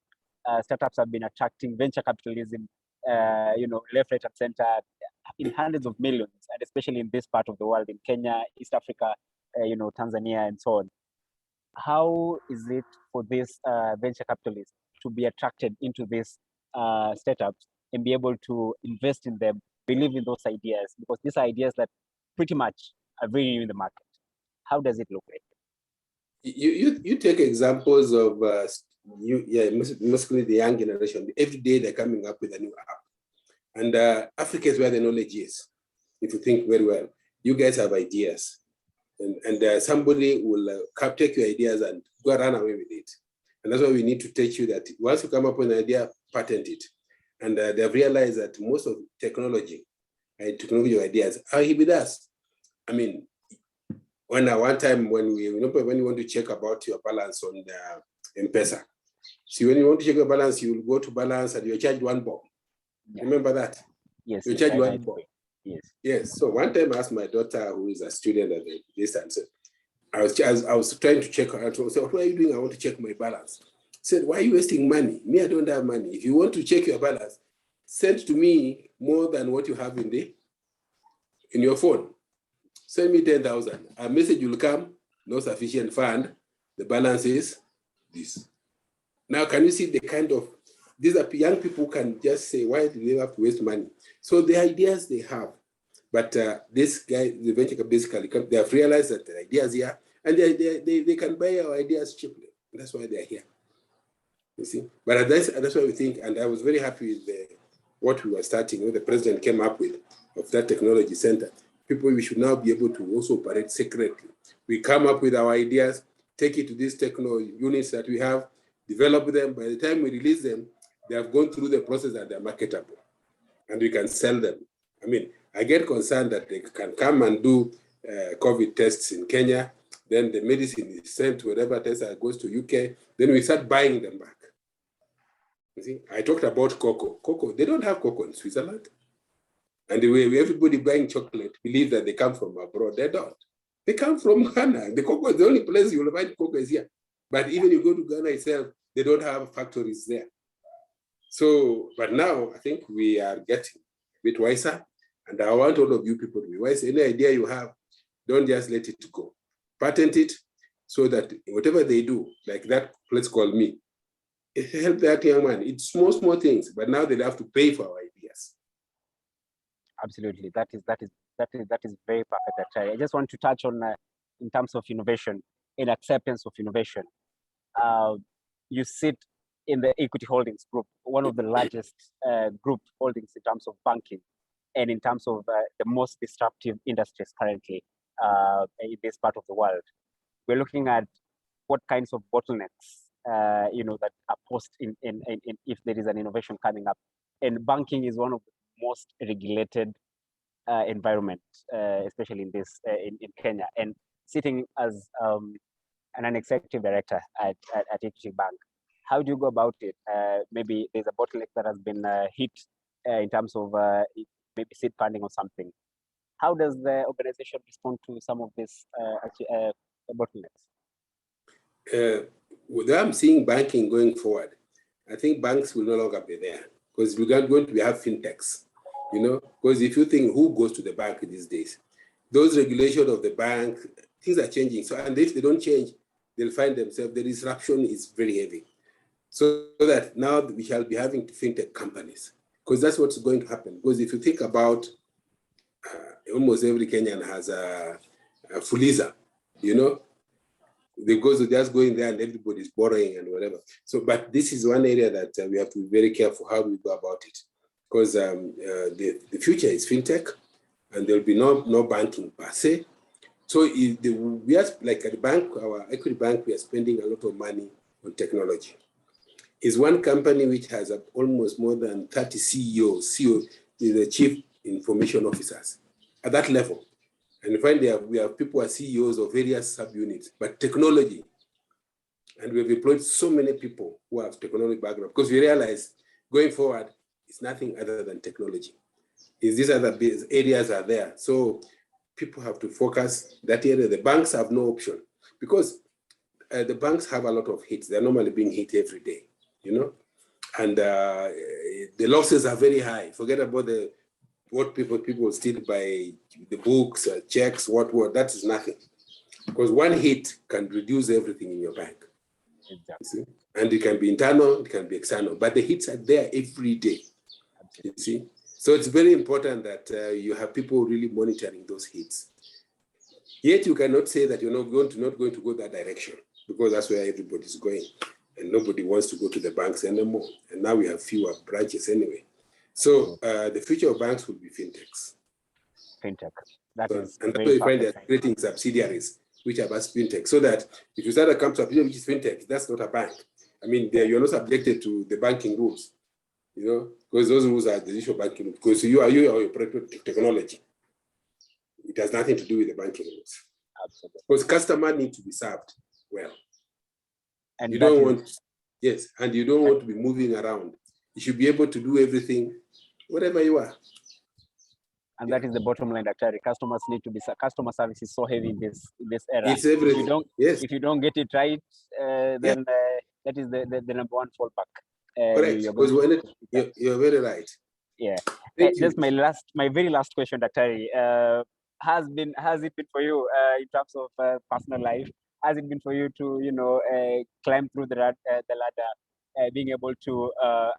Startups have been attracting venture capitalism, left, right, and center in hundreds of millions, and especially in this part of the world, in Kenya, East Africa, Tanzania, and so on. How is it for these venture capitalists to be attracted into these startups and be able to invest in them, believe in those ideas? Because these are ideas that pretty much are very new in the market. How does it look like? You take examples of mostly the young generation. Every day they're coming up with a new app. And Africa is where the knowledge is. If you think very well, you guys have ideas. And somebody will take your ideas and go run away with it. And that's why we need to teach you that once you come up with an idea, patent it. And they've realized that most of technology ideas are with us. I mean, one time when you want to check about your balance on the M-Pesa, see, when you want to check your balance, you will go to balance and you're charged 1 bob. Yeah. Remember that? Yes. You charge 1 bob. Yes. Yes. So one time I asked my daughter, who is a student at the distance, I was trying to check her. So what are you doing? I want to check my balance. I said, why are you wasting money? Me, I don't have money. If you want to check your balance, send to me more than what you have in your phone. Send me 10,000. A message will come, no sufficient fund. The balance is this. Now, can you see the kind of, these are young people who can just say, why do they have to waste money? So the ideas they have, but this guy, the venture basically, they have realized that the ideas here, and they can buy our ideas cheaply. And that's why they're here. You see? But that's why we think, and I was very happy with what we were starting, when the president came up with, of that technology center. People, we should now be able to also operate secretly. We come up with our ideas, take it to these technology units that we have, develop them. By the time we release them, they have gone through the process and they're marketable. And we can sell them. I mean, I get concerned that they can come and do COVID tests in Kenya, then the medicine is sent to whatever test goes to UK, then we start buying them back. You see, I talked about cocoa. Cocoa, they don't have cocoa in Switzerland. And the way everybody buying chocolate believes that they come from abroad, they don't. They come from Ghana. The cocoa is the only place you will find cocoa is here. But even you go to Ghana itself, they don't have factories there. So, but now I think we are getting a bit wiser. And I want all of you people to be wise. Any idea you have, don't just let it go. Patent it so that whatever they do, like that, let's call me, help that young man. It's small things, but now they have to pay for our ideas. Absolutely, that is very perfect. I just want to touch on in terms of innovation and acceptance of innovation. You sit in the equity holdings group, one of the largest group holdings in terms of banking and in terms of the most disruptive industries currently in this part of the world. We're looking at what kinds of bottlenecks that are posed in if there is an innovation coming up. And banking is one of the most regulated environment, especially in this in Kenya. And sitting as an executive director at Equity Bank, how do you go about it? Maybe there's a bottleneck that has been hit in terms of maybe seed funding or something. How does the organization respond to some of these bottlenecks? I'm seeing banking going forward, I think banks will no longer be there because we're going to have fintechs, because if you think who goes to the bank these days, those regulations of the bank, things are changing. So, and if they don't change, they'll find themselves, the disruption is very heavy. So that now we shall be having fintech companies because that's what's going to happen. Because if you think about almost every Kenyan has a Fuliza, because they're just going there and everybody's borrowing and whatever. So, but this is one area that we have to be very careful how we go about it, because the future is fintech, and there'll be no banking per se. So we are like at the bank, our equity bank, we are spending a lot of money on technology. Is one company which has almost more than 30 CEOs, CEO is the chief information officers at that level. And you find we have people who are CEOs of various subunits, but technology. And we've employed so many people who have technology background because we realize going forward, it's nothing other than technology. These other areas are there. So people have to focus that area. The banks have no option because the banks have a lot of hits. They're normally being hit every day, and the losses are very high. Forget about what people steal by the books, checks, what, that is nothing. Because one hit can reduce everything in your bank. Exactly. And it can be internal, it can be external, but the hits are there every day. You see? So it's very important that you have people really monitoring those hits. Yet you cannot say that you're not going to go that direction because that's where everybody's going. And nobody wants to go to the banks anymore. And now we have fewer branches anyway. So the future of banks will be fintechs. Fintech. And that's where you find they're creating subsidiaries, which are about fintech. So that if you start a company which is fintech, that's not a bank. I mean, you're not subjected to the banking rules, because those rules are the usual banking rules. Because you are technology. It has nothing to do with the banking rules. Absolutely. Because customers need to be served well. And you don't want to be moving around. You should be able to do everything, wherever you are. And that is the bottom line, Dr. Customers need to be, customer service is so heavy in this era. It's everything. If you don't get it right, then that is the number one fallback. Correct. Because you're very right. Yeah. Just my very last question, Dr. Has it been for you in terms of personal life? Has it been for you to climb through the ladder, being able to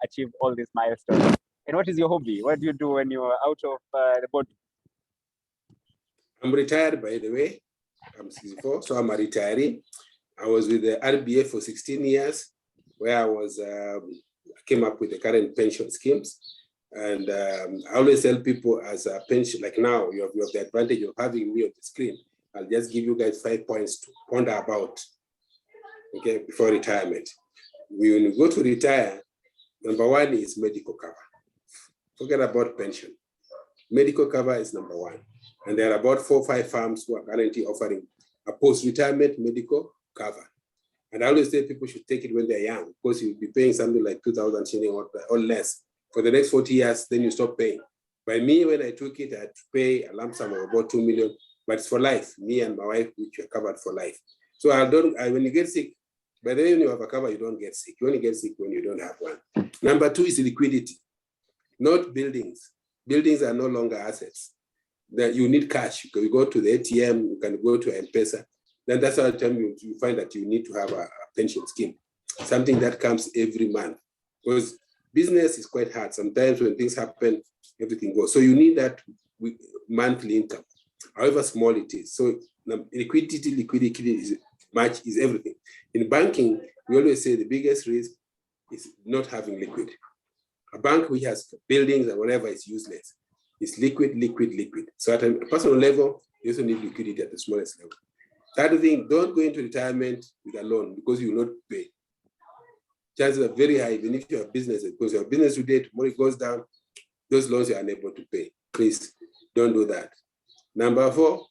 achieve all these milestones? And what is your hobby? What do you do when you're out of the body? I'm retired, by the way. I'm 64, so I'm a retiree. I was with the RBA for 16 years, where I came up with the current pension schemes. And I always tell people as a pension, like now, you have the advantage of having me on the screen. I'll just give you guys 5 points to ponder about, before retirement. When you go to retire, number one is medical cover. Forget about pension. Medical cover is number one. And there are about 4 or 5 firms who are currently offering a post-retirement medical cover. And I always say people should take it when they're young, because you'll be paying something like 2,000 shilling or less. For the next 40 years, then you stop paying. By me, when I took it, I had to pay a lump sum of about 2 million but it's for life. Me and my wife, which are covered for life. So when you get sick, by the way, when you have a cover, you don't get sick. You only get sick when you don't have one. Number two is liquidity, not buildings. Buildings are no longer assets. That you need cash. You go to the ATM, you can go to M-Pesa. Then that's how time you find that you need to have a pension scheme, something that comes every month. Because business is quite hard. Sometimes when things happen, everything goes. So you need that monthly income, however small it is. So liquidity is everything. In banking, we always say the biggest risk is not having liquid. A bank which has buildings and whatever is useless. It's liquid. So at a personal level, you also need liquidity at the smallest level. Third thing, don't go into retirement with a loan because you will not pay. Chances are very high, even if you have business, because your business today, tomorrow it goes down, those loans you are unable to pay. Please don't do that. Number four,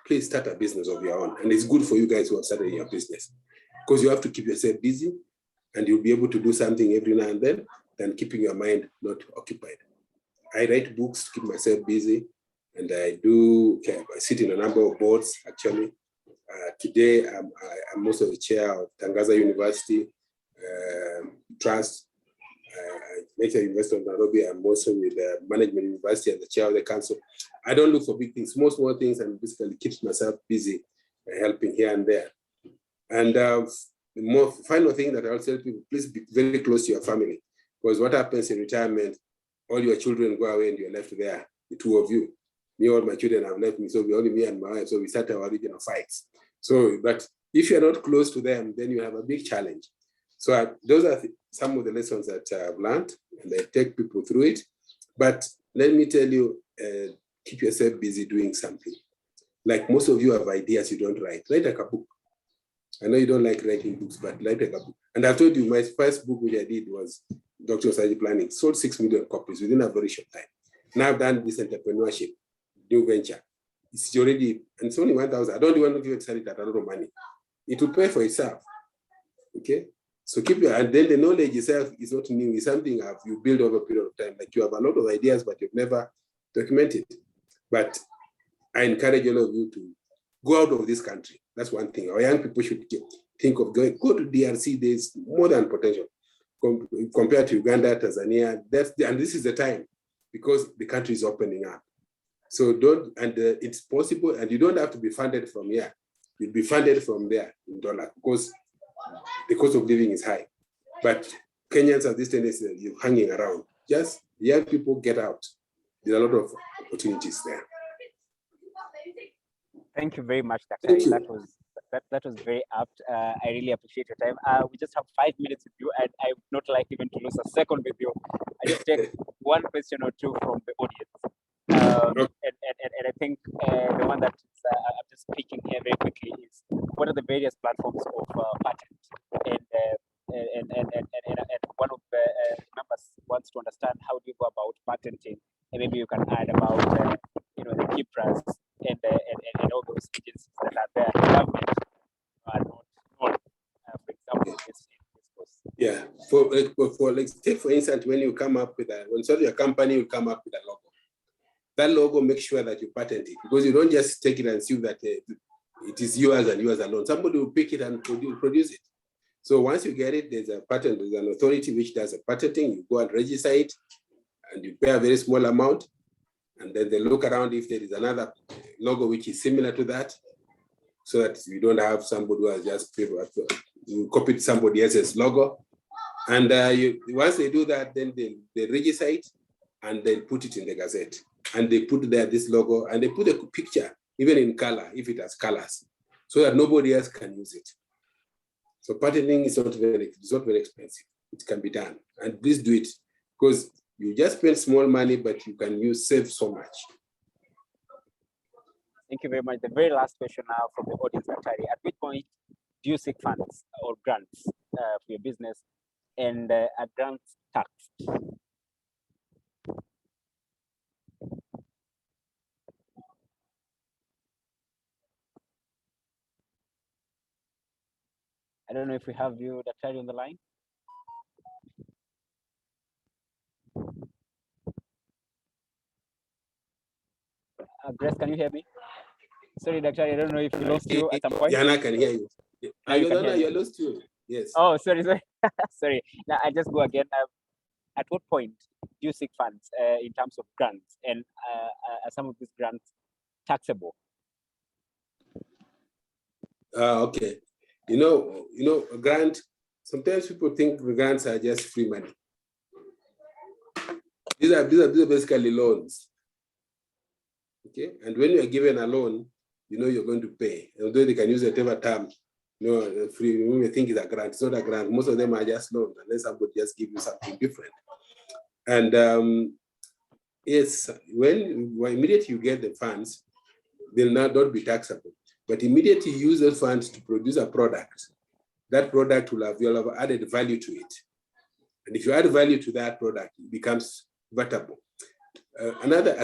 please start a business of your own. And it's good for you guys who have started your business because you have to keep yourself busy and you'll be able to do something every now and then than keeping your mind not occupied. I write books to keep myself busy, and I sit in a number of boards, actually. Today, I'm also the chair of Tangaza University Trust. University of Nairobi. I'm also with the Management University and the chair of the council. I don't look for big things, small things, and basically keep myself busy helping here and there. And the more final thing that I'll tell people, please be very close to your family, because what happens in retirement, all your children go away and you're left there, the two of you. Me, all my children have left me, so we only me and my wife, so we start our regional fights. So, but if you're not close to them, then you have a big challenge. So those are some of the lessons that I've learned, and I take people through it. But let me tell you, keep yourself busy doing something. Like most of you have ideas you don't write. Write like a book. I know you don't like writing books, but write like a book. And I've told you, my first book which I did was Doctrine of Strategic Planning, sold 6 million copies within a very short time. Now I've done this entrepreneurship, new venture. It's already, and it's only 1,000. I don't want to give it at a lot of money. It will pay for itself. Okay? So keep your, and then the knowledge itself is not new. It's something you build over a period of time. Like you have a lot of ideas, but you've never documented. But I encourage all of you to go out of this country. That's one thing. Our young people should think of going. Go to DRC. There's more than potential compared to Uganda, Tanzania. And this is the time because the country is opening up. So it's possible, and you don't have to be funded from here. You'll be funded from there in dollars because the cost of living is high. But Kenyans have this tendency of you hanging around. Just young people get out. There are a lot of opportunities there. Thank you very much, Dr. Thank you. That was very apt. I really appreciate your time. We just have 5 minutes with you, and I would not like even to lose a second with you. I just take one question or two from the audience. And I think the one that I'm just speaking here very quickly is, what are the various platforms of patent? And one of the members wants to understand how do you go about patenting, and maybe you can add about the KIPRAs and all those agencies that are there. The government are not known, for example, in this course. Yeah, take for instance, when you come up with when your company will come up with a logo. That logo, make sure that you patent it, because you don't just take it and see that it is yours and yours alone. Somebody will pick it and produce it. So once you get it, there's a patent, there's an authority which does a patenting. You go and register it, and you pay a very small amount, and then they look around if there is another logo which is similar to that, so that you don't have somebody who has just copied somebody else's logo. And once they do that, then they register it and then put it in the Gazette. And they put there this logo, and they put a picture, even in color, if it has colors, so that nobody else can use it. So patenting is not very expensive. It can be done, and please do it, because you just spend small money, but you can save so much. Thank you very much. The very last question now from the audience, Atari. At which point do you seek funds or grants for your business, and are grants taxed? I don't know if we have you, Dr. on the line. Grace, can you hear me? Sorry, Doctor, I don't know if we lost you at some point. Yana can hear you. Now you can hear You lost you. Yes. Oh, sorry. Sorry. Now I just go again. At what point do you seek funds in terms of grants, and are some of these grants taxable? Okay. You know, a grant. Sometimes people think grants are just free money. These are basically loans. Okay, and when you are given a loan, you know you're going to pay. Although they can use whatever term, free. You may think it's a grant. It's not a grant. Most of them are just loans, unless somebody just give you something different. And yes, when immediately you get the funds, they'll not be taxable. But immediately you use those funds to produce a product. That product will have added value to it. And if you add value to that product, it becomes vatable.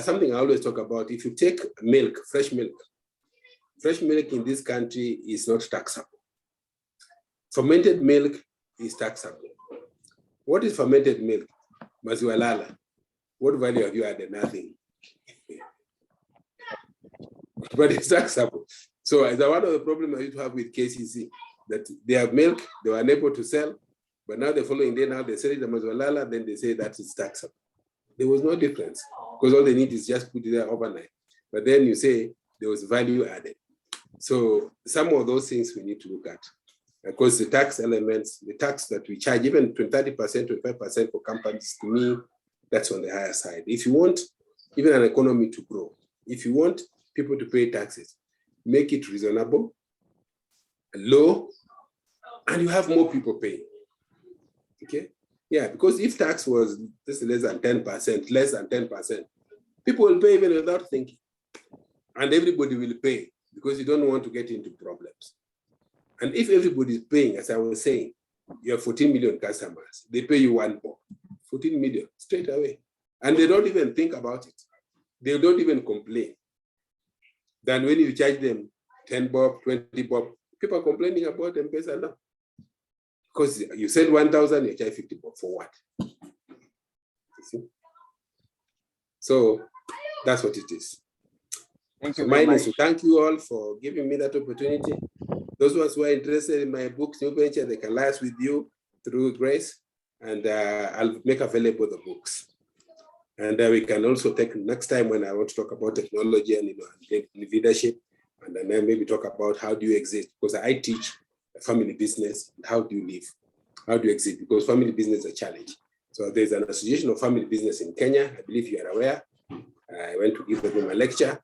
Something I always talk about, if you take milk, fresh milk in this country is not taxable. Fermented milk is taxable. What is fermented milk? Maziwa lala. What value have you added? Nothing. But it's taxable. So as one of the problems I used to have with KCC, that they have milk, they were unable to sell, but now the following day, now they sell it the maziwa lala, then they say that is taxable. There was no difference, because all they need is just put it there overnight. But then you say there was value added. So some of those things we need to look at. Because the tax elements, the tax that we charge, even 30%, 25% for companies, to me, that's on the higher side. If you want even an economy to grow, if you want people to pay taxes, make it reasonable, low, and you have more people paying. Okay? Yeah, because if tax was just less than 10%, people will pay even without thinking. And everybody will pay because you don't want to get into problems. And if everybody is paying, as I was saying, you have 14 million customers, they pay you 1 bob, 14 million straight away. And they don't even think about it. They don't even complain. Then when you charge them 10 bob, 20 bob, people are complaining about M-Pesa now. Because you said 1,000, you charge 50 bob for what? You see? So that's what it is. Thank you So very mine much. is to thank you all for giving me that opportunity. Those ones who are interested in my books, New Venture, they can liaise with you through Grace, and I'll make available the books. And we can also take next time when I want to talk about technology and leadership, and then maybe talk about how do you exit, because I teach family business. How do you live? How do you exit? Because family business is a challenge. So there's an association of family business in Kenya. I believe you are aware. I went to give them a lecture,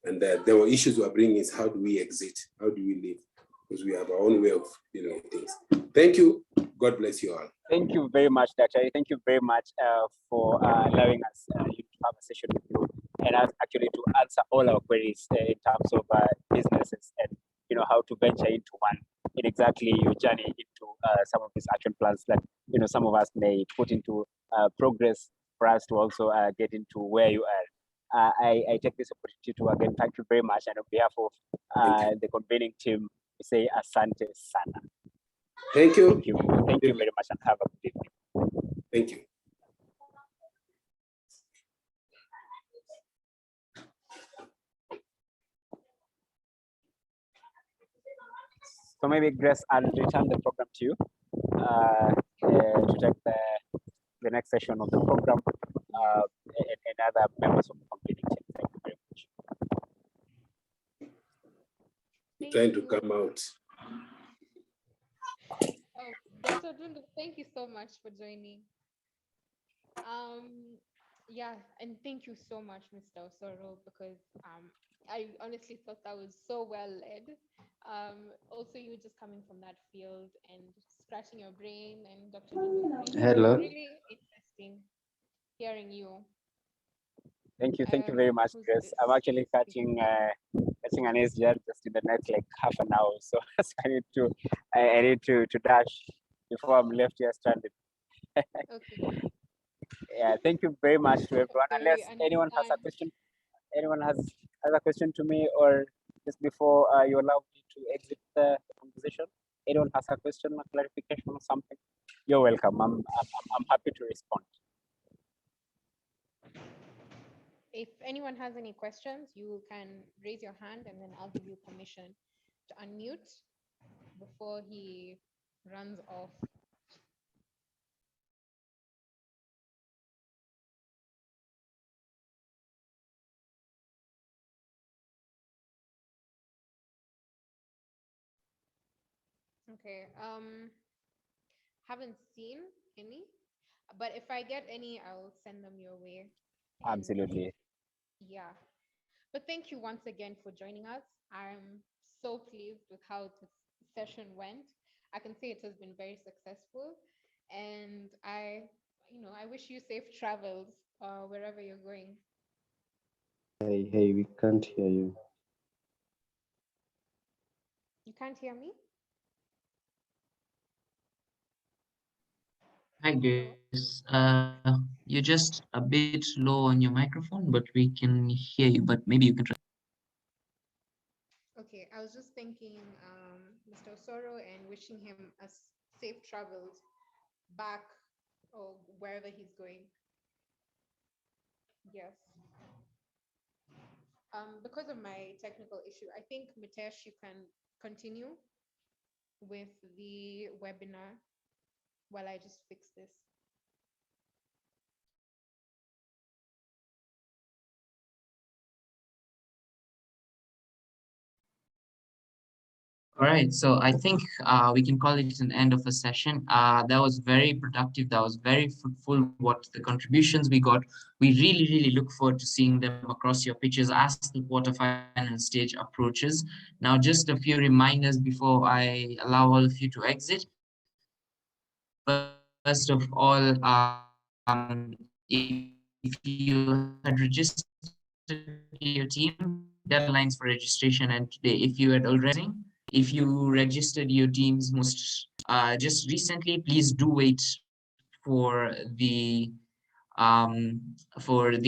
and there were issues we were bringing is how do we exit? How do we live? Because we have our own way of things. Thank you. God bless you all. Thank you very much, Dr. Thank you very much for allowing us to have a session with you and actually to answer all our queries in terms of businesses and how to venture into one in exactly your journey into some of these action plans that some of us may put into progress for us to also get into where you are. I take this opportunity to again thank you very much, and on behalf of the convening team, we say asante sana. Thank you. Thank you. Thank you very much, and have a good evening. Thank you. So maybe Grace, I'll return the program to you to take the next session of the program and other members of the convening team. Thank you very much. Trying to come out. Dr. Odundo, thank you so much for joining. Yeah, and thank you so much, Mr. Osoro, because I honestly thought that was so well led. Also, you just coming from that field and scratching your brain, and Dr. Odundo, Hello. really interesting hearing you. Thank you very much, Grace. I'm actually catching an SGR just in the next like half an hour, so I need to dash before I'm left here stranded. Okay. Yeah, thank you very much to everyone. Unless anyone has a understand. question, anyone has a question to me, or just before you allow me to exit the conversation, anyone has a question, a clarification, or something, you're welcome. I'm happy to respond. If anyone has any questions, you can raise your hand and then I'll give you permission to unmute before he runs off. Okay, haven't seen any, but if I get any, I'll send them your way. And Absolutely. yeah, but thank you once again for joining us. I'm so pleased with how this session went. I can say it has been very successful, and I wish you safe travels wherever you're going. Hey, we can't hear you. You can't hear me? Hi, Grace. You're just a bit low on your microphone, but we can hear you. But maybe you can try. Okay, I was just thanking Mr. Osoro and wishing him a safe travels back or wherever he's going. Yes. Because of my technical issue, I think Mitesh, you can continue with the webinar while I just fix this. All right, so I think we can call it an end of a session. That was very productive. That was very fruitful. What the contributions we got. We really, really look forward to seeing them across your pitches as the quarterfinal stage approaches. Now, just a few reminders before I allow all of you to exit. First of all, if you had registered your team, deadlines for registration and today. If you had already, if you registered your teams just recently, please do wait for the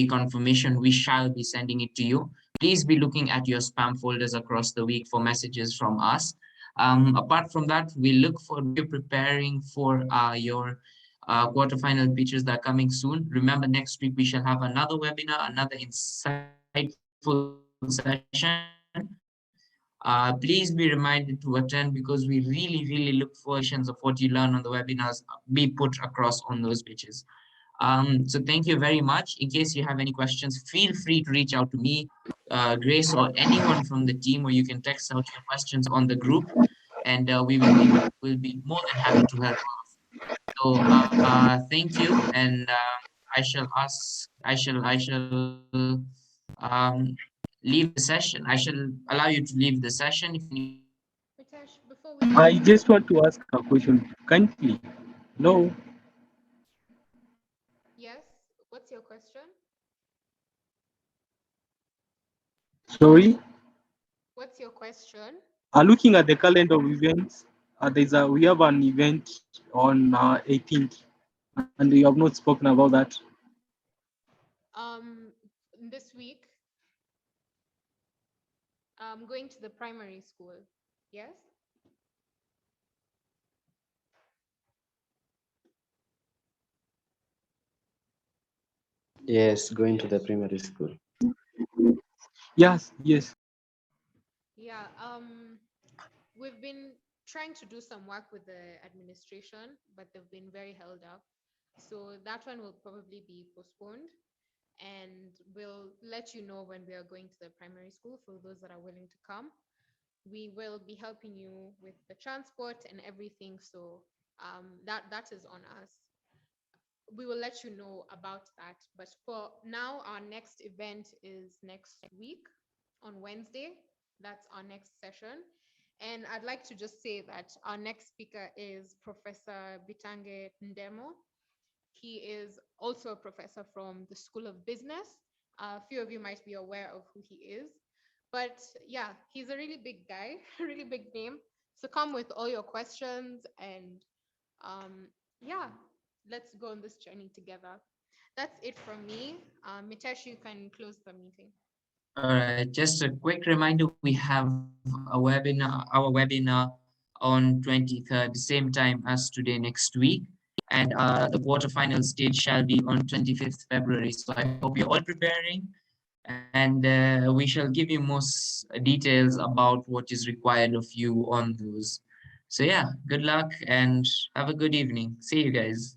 confirmation. We shall be sending it to you. Please be looking at your spam folders across the week for messages from us. Apart from that, we look forward to preparing for your quarterfinal pitches that are coming soon. Remember, next week we shall have another webinar, another insightful session. Please be reminded to attend because we really, really look for of what you learn on the webinars be put across on those pitches. So thank you very much. In case you have any questions, feel free to reach out to me, Grace, or anyone from the team, or you can text out your questions on the group, and will be more than happy to help. So thank you, and I shall leave the session. I shall allow you to leave the session if you. Mitesh, before I we just want to ask a question. Kindly. No. yes, what's your question? Sorry. What's your question? Looking at the calendar of events, we have an event on 18th, and you have not spoken about that. This week, I'm going to the primary school. Yes. Yes, going to the primary school. Yes, yes. Yeah. We've been trying to do some work with the administration, but they've been very held up. So that one will probably be postponed. And we'll let you know when we are going to the primary school for those that are willing to come. We will be helping you with the transport and everything. So that is on us. We will let you know about that. But for now, our next event is next week on Wednesday. That's our next session. And I'd like to just say that our next speaker is Professor Bitange Ndemo. He is also a professor from the School of Business. A few of you might be aware of who he is. But yeah, he's a really big guy, a really big name. So come with all your questions and yeah, let's go on this journey together. That's it from me. Mitesh, you can close the meeting. All right, just a quick reminder, we have our webinar on 23rd, same time as today next week. And the quarterfinal stage shall be on 25th February. So I hope you're all preparing. and we shall give you most details about what is required of you on those. So yeah, good luck and have a good evening. See you guys.